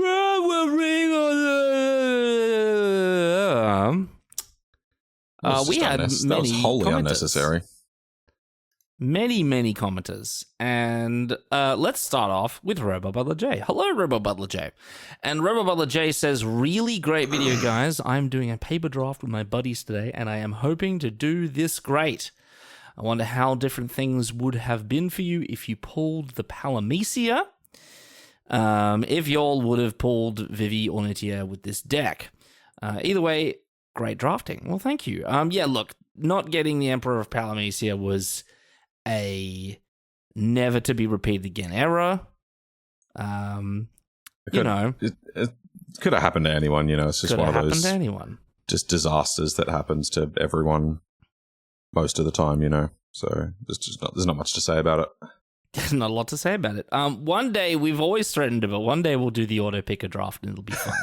had many that was wholly commenters. Unnecessary. Many commenters. And let's start off with Robo Butler J. Hello, Robo Butler J. And Robo Butler J says, really great video, guys. I'm doing a paper draft with my buddies today, and I am hoping to do this great. I wonder how different things would have been for you if you pulled the Palamecia. If y'all would have pulled Vivi or Nitia with this deck. Either way, great drafting. Well, thank you. Yeah, look, not getting the Emperor of Palamecia was a never to be repeated again error. It could have happened to anyone, it's just one of those happened to anyone. Just disasters that happens to everyone most of the time, so there's not much to say about it. There's not a lot to say about it. One day, we've always threatened it, but one day we'll do the auto picker draft and it'll be fun.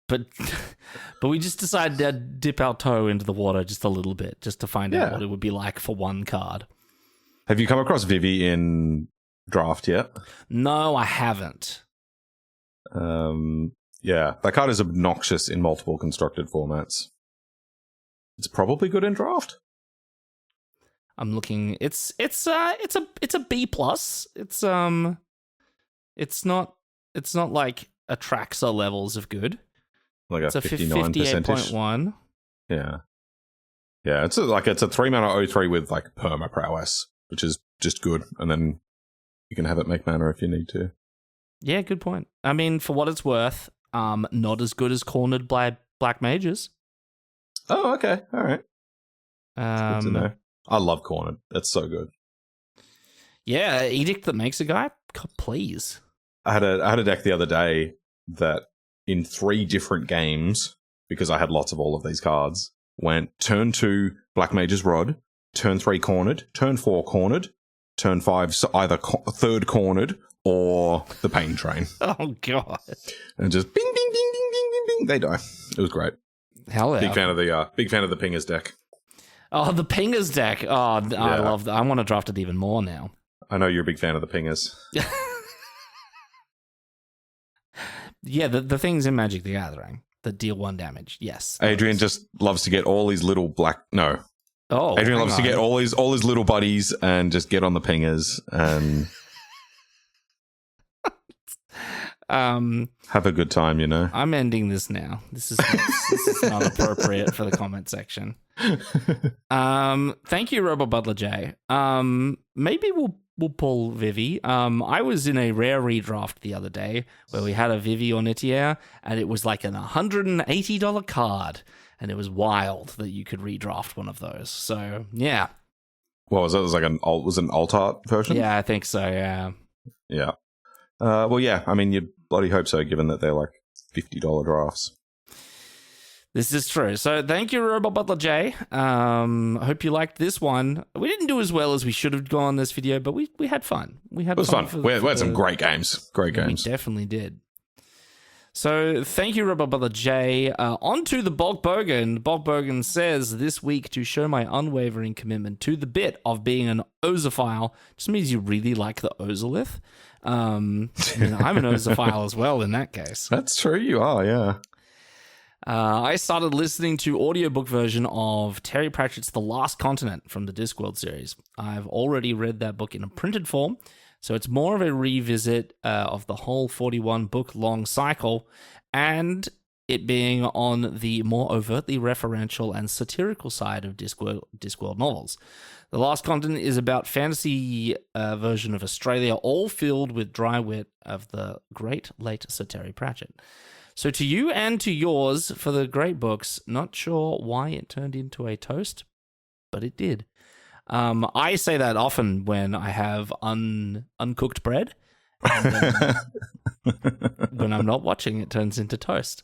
but we just decided to dip our toe into the water just a little bit, just to find out what it would be like for one card. Have you come across Vivi in draft yet? No, I haven't. Yeah, that card is obnoxious in multiple constructed formats. It's probably good in draft. I'm looking. It's a B plus. It's not like Atraxa levels of good. Like it's a 58.1. Yeah. It's a 3-mana 0/3 with like perma prowess, which is just good, and then you can have it make mana if you need to. Yeah, good point. I mean, for what it's worth, not as good as cornered by Black Mages. Oh, okay, all right. Good to know. I love cornered. That's so good. Yeah, Edict that makes a guy. God, please. I had a deck the other day that in 3 different games, because I had lots of all of these cards, went turn 2 Black Mage's Rod, turn 3 cornered, turn 4 cornered, turn 5 either third cornered or the Pain Train. Oh, God. And just bing, bing, bing, bing, bing, bing, bing, they die. It was great. Hell yeah. Big fan of the pingers deck. Oh, the pingers deck. Oh, I love that. I want to draft it even more now. I know you're a big fan of the pingers. Yeah, the things in Magic the Gathering that deal 1 damage. Yes. Adrian just loves to get all his little Adrian loves to get all his little buddies and just get on the pingers and have a good time, you know. I'm ending this now. This is not appropriate for the comment section. Thank you, Robo Butler J. Maybe we'll pull Vivi. I was in a rare redraft the other day where we had a Vivi or Nitier, and it was like an $180 card, and it was wild that you could redraft one of those. So yeah. What was that? It was like an alt art version? Yeah, I think so. Yeah. Yeah. Well, yeah. I mean, you'd bloody hope so, given that they're like $50 drafts. This is true. So thank you, Robot Butler J. Hope you liked this one. We didn't do as well as we should have gone this video, but we had fun. It was fun. We had some great games. Great games. We definitely did. So thank you, Robot Butler J. On to the Bulk Bogan. Bulk Bogan says, this week, to show my unwavering commitment to the bit of being an Ozophile, just means you really like the Ozolith. I'm an Ozophile as well in that case. That's true, you are, yeah. I started listening to audiobook version of Terry Pratchett's The Last Continent from the Discworld series. I've already read that book in a printed form, so it's more of a revisit of the whole 41-book-long cycle, and it being on the more overtly referential and satirical side of Discworld novels. The Last Continent is about fantasy version of Australia, all filled with dry wit of the great late Sir Terry Pratchett. So to you and to yours for the great books, not sure why it turned into a toast, but it did. I say that often when I have uncooked bread. And when I'm not watching, it turns into toast.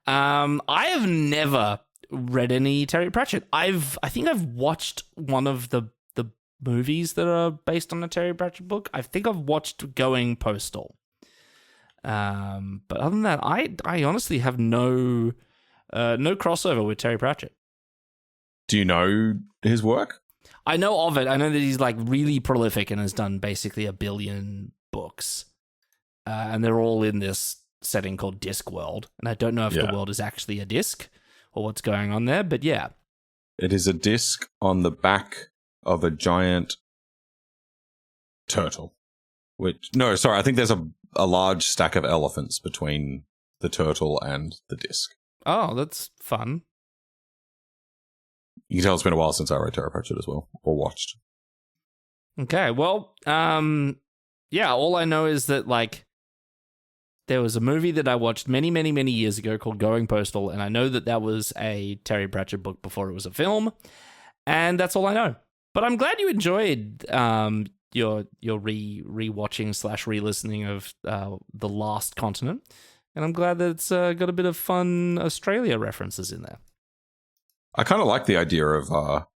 I have never read any Terry Pratchett. I think I've watched one of the movies that are based on a Terry Pratchett book. I think I've watched Going Postal. But other than that, I honestly have no crossover with Terry Pratchett. Do you know his work? I know of it. I know that he's like really prolific and has done basically 1 billion books. And they're all in this setting called Discworld. And I don't know if the world is actually a disc or what's going on there, but yeah. It is a disc on the back of a giant turtle. I think there's a large stack of elephants between the turtle and the disc. Oh, that's fun. You can tell it's been a while since I read Terry Pratchett as well, or watched. Okay, well, yeah, all I know is that, like, there was a movie that I watched many, many, many years ago called Going Postal, and I know that was a Terry Pratchett book before it was a film, and that's all I know. But I'm glad you enjoyed your rewatching / re-listening of The Last Continent, and I'm glad that it's got a bit of fun Australia references in there. I kind of like the idea of a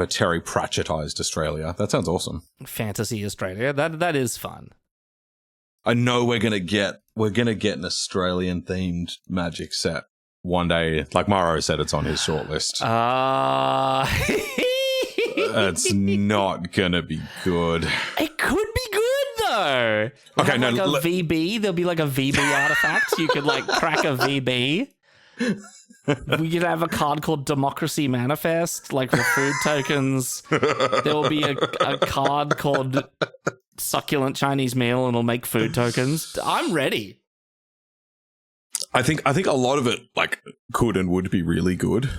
Terry Pratchettized Australia. That sounds awesome. Fantasy Australia. That is fun. I know we're gonna get an Australian themed Magic set one day. Like Maro said, it's on his shortlist. It's not gonna be good. It could be good though. Okay, no, like a VB. There'll be like a VB artifact. You could like crack a VB. We could have a card called Democracy Manifest, like for food tokens. There will be a card called Succulent Chinese Meal, and it'll make food tokens. I'm ready. I think a lot of it like could and would be really good,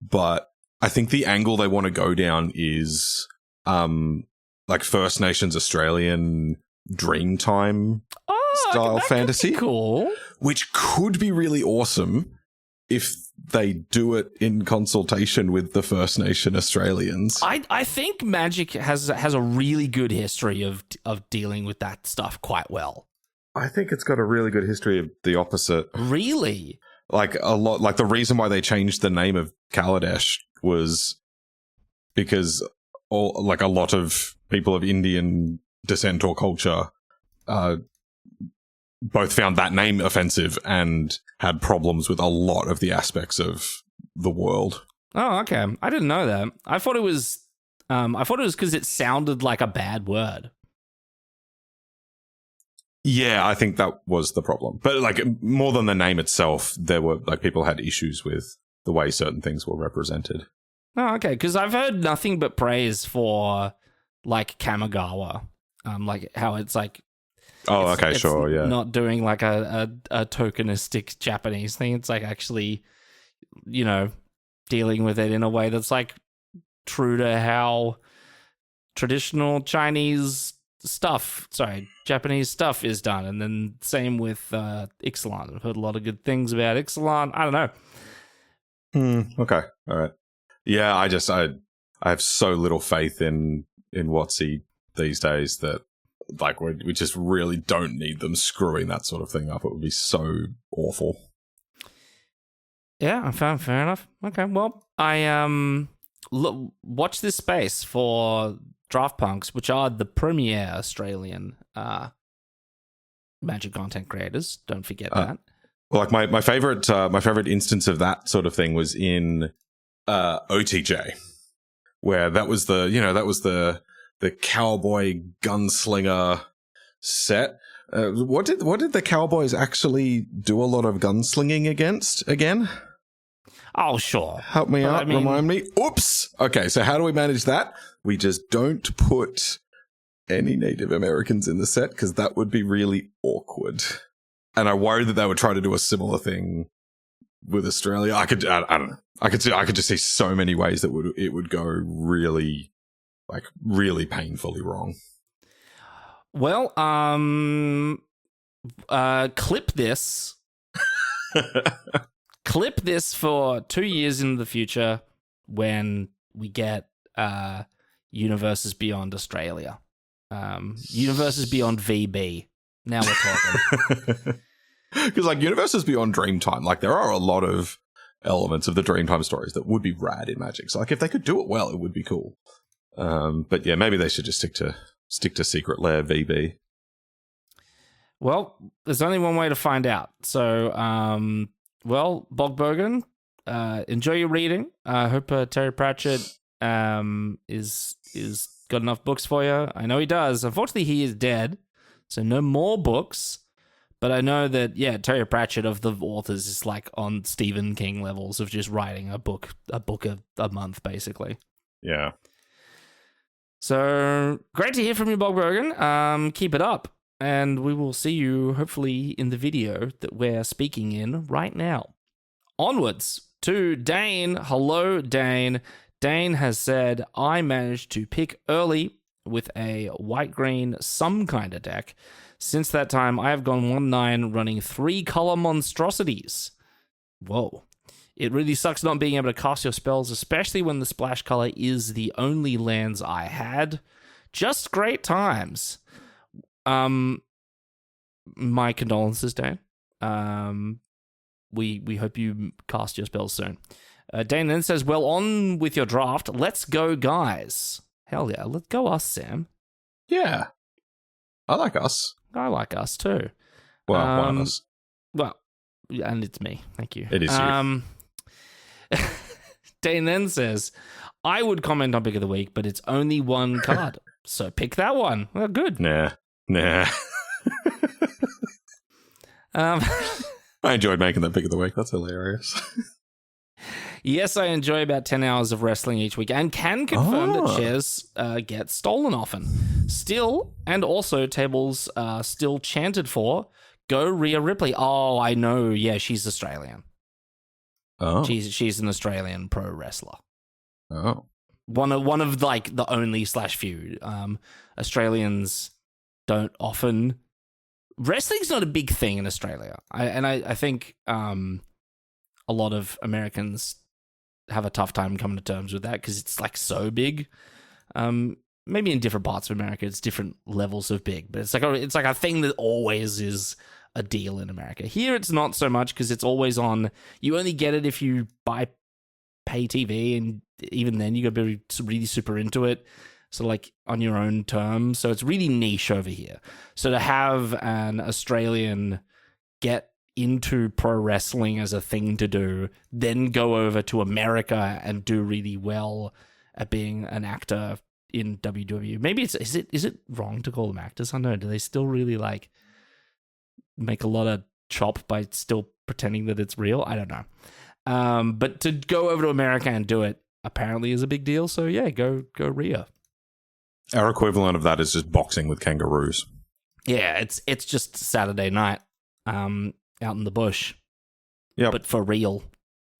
but I think the angle they want to go down is like First Nations Australian Dreamtime style fantasy. Cool. Which could be really awesome if they do it in consultation with the First Nation Australians. I think Magic has a really good history of dealing with that stuff quite well. I think it's got a really good history of the opposite. Really? Like a lot. Like the reason why they changed the name of Kaladesh was because a lot of people of Indian descent or culture both found that name offensive and had problems with a lot of the aspects of the world. Oh, okay. I didn't know that. I thought it was because it sounded like a bad word. Yeah, I think that was the problem. But like more than the name itself, there were like people had issues with the way certain things were represented. Oh, okay. Because I've heard nothing but praise for like Kamigawa, like how it's like. Oh, okay, sure, yeah. Not doing like a tokenistic Japanese thing. It's like actually, you know, dealing with it in a way that's like true to how traditional Japanese stuff is done. And then same with Ixalan. I've heard a lot of good things about Ixalan. I don't know. Okay, all right. Yeah, I have so little faith in WotC these days that like we just really don't need them screwing that sort of thing up. It would be so awful. Yeah, fair enough. Okay, well, I watch this space for Draft Punks, which are the premier Australian Magic content creators. Don't forget that. Well, like my favorite instance of that sort of thing was in OTJ, where that was the cowboy gunslinger set. What did the cowboys actually do a lot of gunslinging against again? Oh, sure. Help me out. Remind me. Oops. Okay, so how do we manage that? We just don't put any Native Americans in the set because that would be really awkward. And I worry that they would try to do a similar thing with Australia. I don't know. I could just see so many ways that it would go really painfully wrong. Well, clip this. Clip this for 2 years into the future when we get Universes Beyond Australia. Universes Beyond VB. Now we're talking. Because like Universes Beyond Dreamtime, like there are a lot of elements of the Dreamtime stories that would be rad in Magic. So like if they could do it well, it would be cool. But yeah, maybe they should just stick to Secret Lair VB. Well, there's only one way to find out. So, Bogbogan, enjoy your reading. I hope Terry Pratchett is got enough books for you. I know he does. Unfortunately, he is dead, so no more books. But I know that Terry Pratchett of the authors is like on Stephen King levels of just writing a book a month, basically. Yeah. So great to hear from you, Bogbogan. Keep it up. And we will see you, hopefully, in the video that we're speaking in right now. Onwards to Dane. Hello, Dane. Dane has said, I managed to pick early with a white-green some kind of deck. Since that time, I have gone 1-9 running 3-color monstrosities. Whoa. It really sucks not being able to cast your spells, especially when the splash color is the only lands I had. Just great times. My condolences, Dane. We hope you cast your spells soon. Dane then says, well, on with your draft. Let's go, guys. Hell yeah, let's go us, Sam. Yeah. I like us. I like us too. Well, one of us. Well, and it's me. Thank you. It is you. Dane then says, I would comment on Pick of the Week, but it's only one card. So pick that one. Well, good. Nah. I enjoyed making that Pick of the Week. That's hilarious. Yes, I enjoy about 10 hours of wrestling each week and can confirm that chairs get stolen often. Still, and also tables still chanted for, go Rhea Ripley. Oh, I know. Yeah, she's Australian. Oh. She's an Australian pro wrestler. Oh. One of like the only /few. Australians don't often... Wrestling's not a big thing in Australia. I think a lot of Americans have a tough time coming to terms with that because it's like so big. Maybe in different parts of America, it's different levels of big, but it's like a thing that always is a deal in America. Here, it's not so much because it's always on. You only get it if you buy pay TV, and even then, you got to be really super into it. So like on your own terms. So it's really niche over here. So to have an Australian get into pro wrestling as a thing to do, then go over to America and do really well at being an actor in WWE. Maybe is it wrong to call them actors? I don't know. Do they still really like make a lot of chop by still pretending that it's real? I don't know. But to go over to America and do it apparently is a big deal. So yeah, go Rhea. Our equivalent of that is just boxing with kangaroos. Yeah, it's just Saturday night, out in the bush. Yeah, but for real.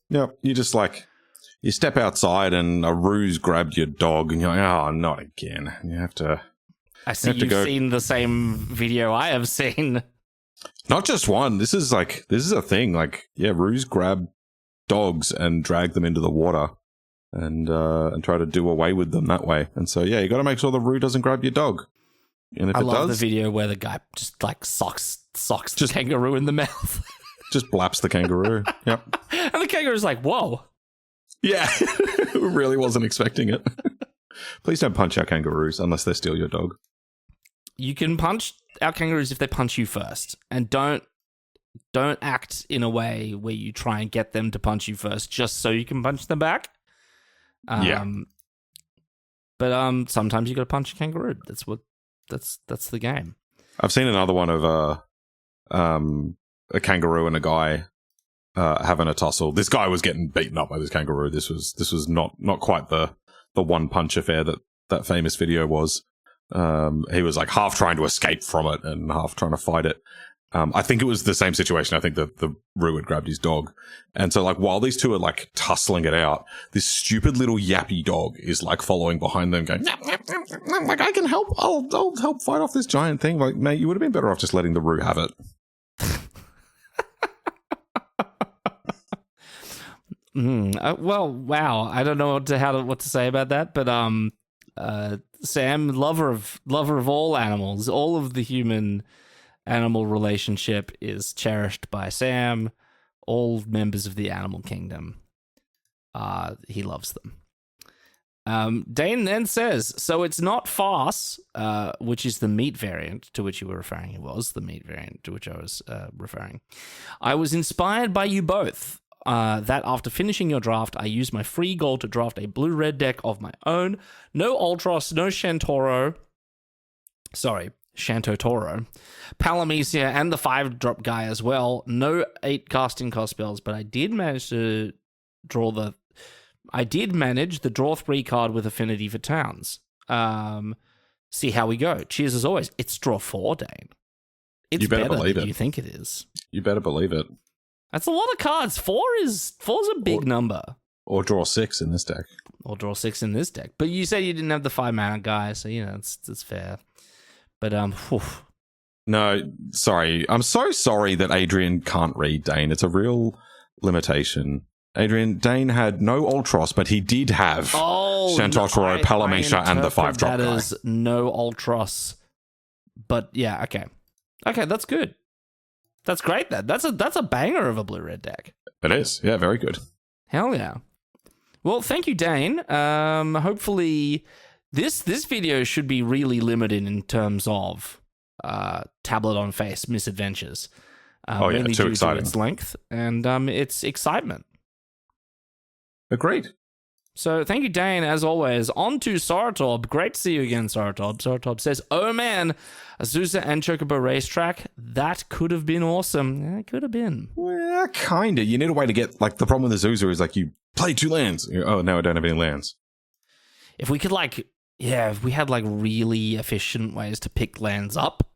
Yeah, you just like you step outside and a ruse grabbed your dog, and you're like, oh, not again. And you have to. I see you've seen the same video I have seen. Not just one. This is a thing. Like, yeah, ruse grab dogs and drag them into the water, and try to do away with them that way. And so, yeah, you got to make sure the roo doesn't grab your dog. And if I it love does, the video where the guy just like socks the kangaroo in the mouth. Just blaps the kangaroo. Yep. And the kangaroo's like, whoa. Yeah. Really wasn't expecting it. Please don't punch our kangaroos unless they steal your dog. You can punch our kangaroos if they punch you first. And don't act in a way where you try and get them to punch you first just so you can punch them back. Yeah. But sometimes you got to punch a kangaroo. That's the game. I've seen another one of a kangaroo and a guy having a tussle. This guy was getting beaten up by this kangaroo. This was not quite the one punch affair that famous video was. He was like half trying to escape from it and half trying to fight it. I think it was the same situation. I think that the Roo had grabbed his dog. And so, like, while these two are, like, tussling it out, this stupid little yappy dog is, like, following behind them going, nap, nap, nap, nap. Like, I can help. I'll help fight off this giant thing. Like, mate, you would have been better off just letting the Roo have it. Well, wow. I don't know what to say about that, but Sam, lover of all animals, all of the human animal relationship is cherished by Sam. All members of the animal kingdom, he loves them. Dane then says, so it's not farce, which is the meat variant to which you were referring. It was the meat variant to which I was referring. I was inspired by you both. That after finishing your draft, I used my free gold to draft a blue-red deck of my own. No Ultros, no Shantotoro, Palamecia, and the 5-drop guy as well. No 8 casting cost spells, but I did manage the draw 3 card with affinity for towns. See how we go. Cheers as always. It's draw 4, Dane. It's better than you think it is. You better believe it. That's a lot of cards. 4's a big number. Or draw 6 in this deck. But you said you didn't have the 5-mana guy, so it's fair. But no, sorry. I'm so sorry that Adrian can't read Dane. It's a real limitation. Dane had no Ultros, but he did have Shantotoro, Palamecia, and the 5-drop guy. That is no Ultros. But yeah, okay, that's good. That's great. That's a banger of a blue-red deck. It is. Yeah, very good. Hell yeah. Well, thank you, Dane. Hopefully, this video should be really limited in terms of tablet on face misadventures. Mainly too exciting. To its length and its excitement. Agreed. So thank you, Dane, as always. On to Saratob. Great to see you again, Saratob. Saratob says, oh man, Azusa and Chocobo Racetrack, that could have been awesome. Yeah, it could have been. Well, kind of. You need a way to get, like, the problem with Azusa is, like, you play 2 lands. Oh, no, I don't have any lands. If we could, if we had, really efficient ways to pick lands up.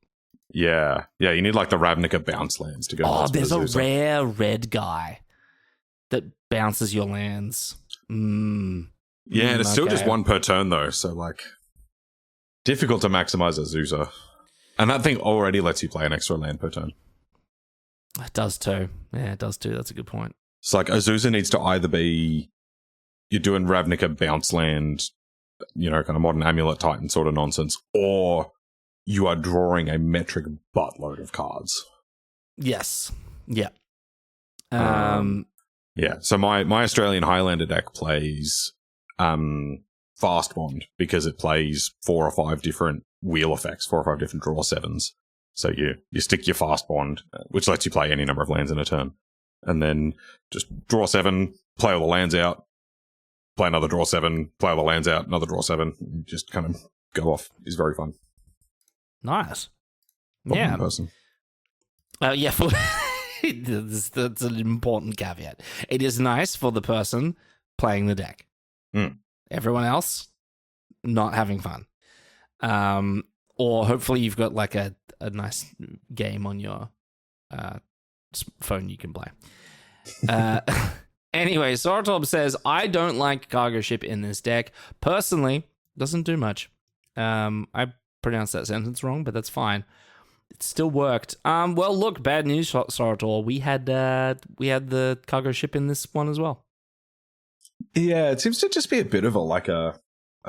Yeah. Yeah, you need, the Ravnica bounce lands to go. Oh, there's a rare red guy that bounces your lands. Yeah, and it's still just 1 per turn, though, so, difficult to maximize Azusa. And that thing already lets you play an extra land per turn. It does too. Yeah, it does too. That's a good point. It's Azusa needs to either be you're doing Ravnica bounce land, kind of modern amulet titan sort of nonsense, or you are drawing a metric buttload of cards. Yes. Yeah. Yeah, so my Australian Highlander deck plays fast bond because it plays 4 or 5 different wheel effects, 4 or 5 different draw 7s. So you stick your fast bond, which lets you play any number of lands in a turn, and then just draw 7, play all the lands out, play another draw 7, play all the lands out, another draw 7, just kind of go off. It's very fun. Nice. For Yeah. one person. Yeah, that's an important caveat. It is nice for the person playing the deck. Everyone else, not having fun. Or hopefully you've got like a nice game on your phone you can play. Anyway, Sortob says, I don't like cargo ship in this deck. Personally, doesn't do much. I pronounced that sentence wrong, but that's fine. It still worked. Well, look, bad news, Sortor. We had the cargo ship in this one as well. Yeah, it seems to just be a bit of a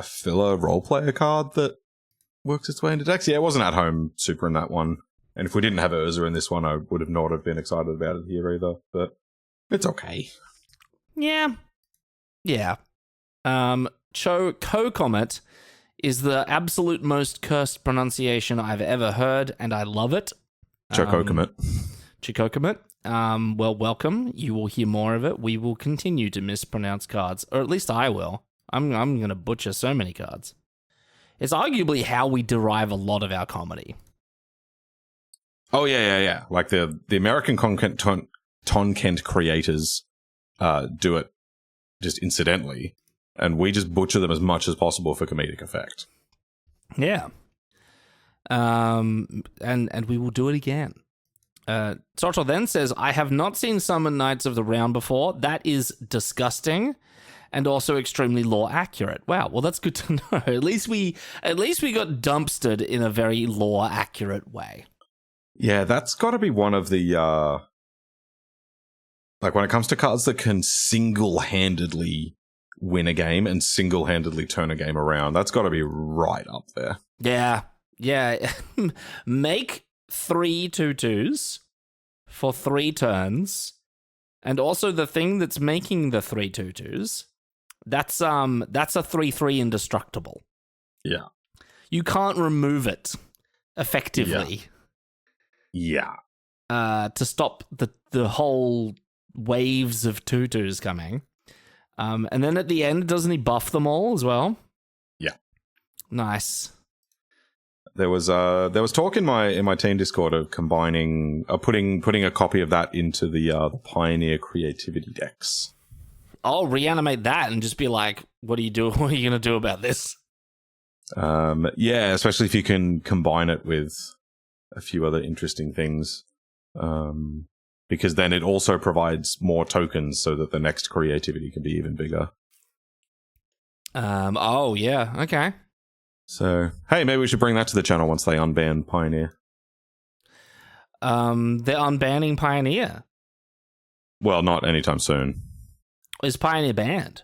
filler role player card that works its way into decks. Yeah, it wasn't at home super in that one. And if we didn't have Urza in this one, I would have not have been excited about it here either. But it's okay. Yeah. Yeah. Comet is the absolute most cursed pronunciation I've ever heard, and I love it. Chococomet. Well, welcome. You will hear more of it. We will continue to mispronounce cards, or at least I will. I'm going to butcher so many cards. It's arguably how we derive a lot of our comedy. Oh, yeah. Like the American content creators do it just incidentally, and we just butcher them as much as possible for comedic effect. Yeah. And we will do it again. Sorto then says, I have not seen Summon Knights of the Round before. That is disgusting and also extremely lore accurate. Wow, well that's good to know. At least we got dumpstered in a very lore accurate way. Yeah, that's got to be one of the like when it comes to cards that can single-handedly win a game and single-handedly turn a game around, that's got to be right up there. Yeah. Make 3 2/2s for 3 turns, and also the thing that's making the 3 2/2s, that's a 3/3 indestructible. Yeah. You can't remove it effectively. Yeah. To stop the whole waves of 2/2s coming. And then at the end, doesn't he buff them all as well? Yeah. Nice. There was talk in my team Discord of combining, putting a copy of that into the Pioneer Creativity decks. I'll reanimate that and just be like, what are you doing? What are you going to do about this? Yeah, especially if you can combine it with a few other interesting things. Because then it also provides more tokens so that the next creativity can be even bigger. Oh, yeah. Okay. So, hey, maybe we should bring that to the channel once they unban Pioneer. They're unbanning Pioneer. Well, not anytime soon. Is Pioneer banned?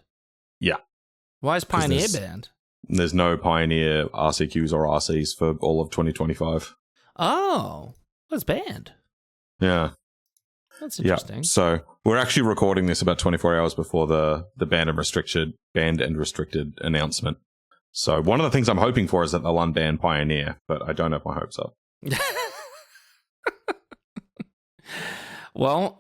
Yeah. Why is Pioneer banned? There's no Pioneer RCQs or RCs for all of 2025. Oh, it's banned. Yeah. That's interesting. Yeah. So we're actually recording this about 24 hours before the banned and restricted announcement. So one of the things I'm hoping for is that they'll unban Pioneer, but I don't have my hopes up. Well,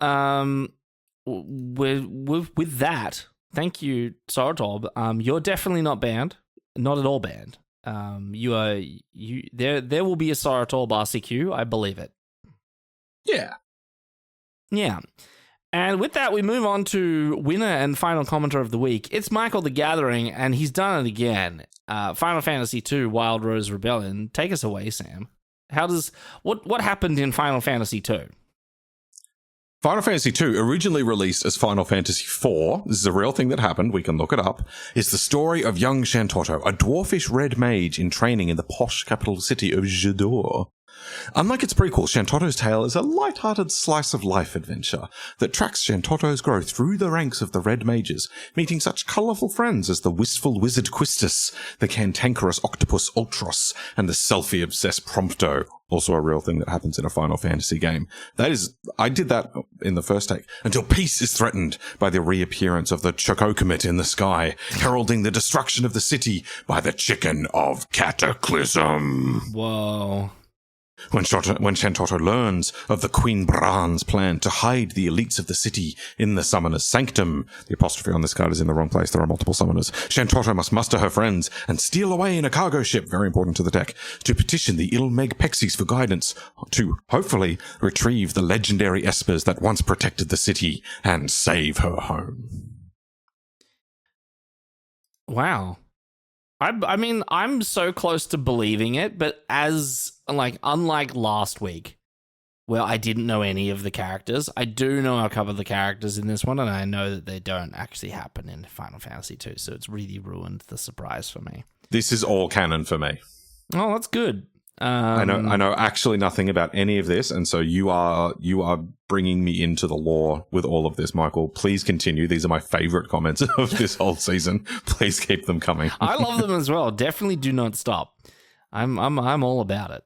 with that, thank you, Saratob. You're definitely not banned. Not at all banned. There will be a Saratob RCQ. I believe it. Yeah. Yeah. And with that, we move on to winner and final commenter of the week. It's Michael the Gathering, and he's done it again. Final Fantasy II Wild Rose Rebellion. Take us away, Sam. What happened in Final Fantasy II? Final Fantasy II, originally released as Final Fantasy IV, this is a real thing that happened, we can look it up, is the story of young Shantotto, a dwarfish red mage in training in the posh capital city of J'dor. Unlike its prequel, Shantotto's tale is a light-hearted slice-of-life adventure that tracks Shantotto's growth through the ranks of the Red Mages, meeting such colourful friends as the wistful wizard Quistis, the cantankerous octopus Ultros, and the selfie-obsessed Prompto, also a real thing that happens in a Final Fantasy game. I did that in the first take. Until peace is threatened by the reappearance of the Chococomet in the sky, heralding the destruction of the city by the Chicken of Cataclysm. Whoa. When Shantotto learns of the Queen Bran's plan to hide the elites of the city in the Summoner's Sanctum, the apostrophe on this card is in the wrong place, there are multiple summoners, Shantotto must muster her friends and steal away in a cargo ship, very important to the deck, to petition the Ilmeg Pixies for guidance, to, hopefully, retrieve the legendary espers that once protected the city and save her home. Wow. I mean, I'm so close to believing it, but unlike last week, where I didn't know any of the characters, I do know a couple of the characters in this one, and I know that they don't actually happen in Final Fantasy II, so it's really ruined the surprise for me. This is all canon for me. Oh, that's good. I know actually nothing about any of this, and so you are bringing me into the lore with all of this, Michael. Please continue. These are my favorite comments of this whole season. Please keep them coming. I love them as well. Definitely do not stop. I'm all about it.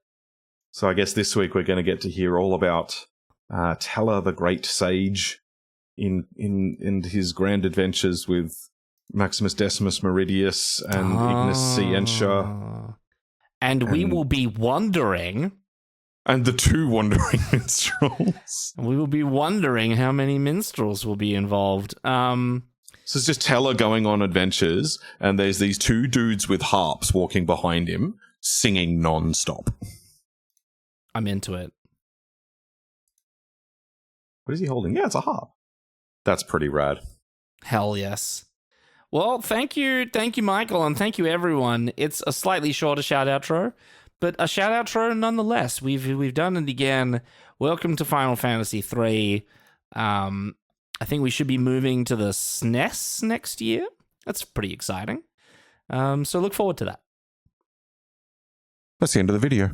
So I guess this week we're going to get to hear all about Tellah, the great sage, in his grand adventures with Maximus Decimus Meridius and Ignis Scientia. And we will be wondering... And the 2 Wandering Minstrels. We will be wondering how many minstrels will be involved. So it's just Tellah going on adventures, and there's these 2 dudes with harps walking behind him, singing non-stop. I'm into it. What is he holding? Yeah, it's a harp. That's pretty rad. Hell yes. Well, thank you, Michael, and thank you, everyone. It's a slightly shorter shout-outro, but a shout-outro nonetheless. We've done it again. Welcome to Final Fantasy III. I think we should be moving to the SNES next year. That's pretty exciting. So look forward to that. That's the end of the video.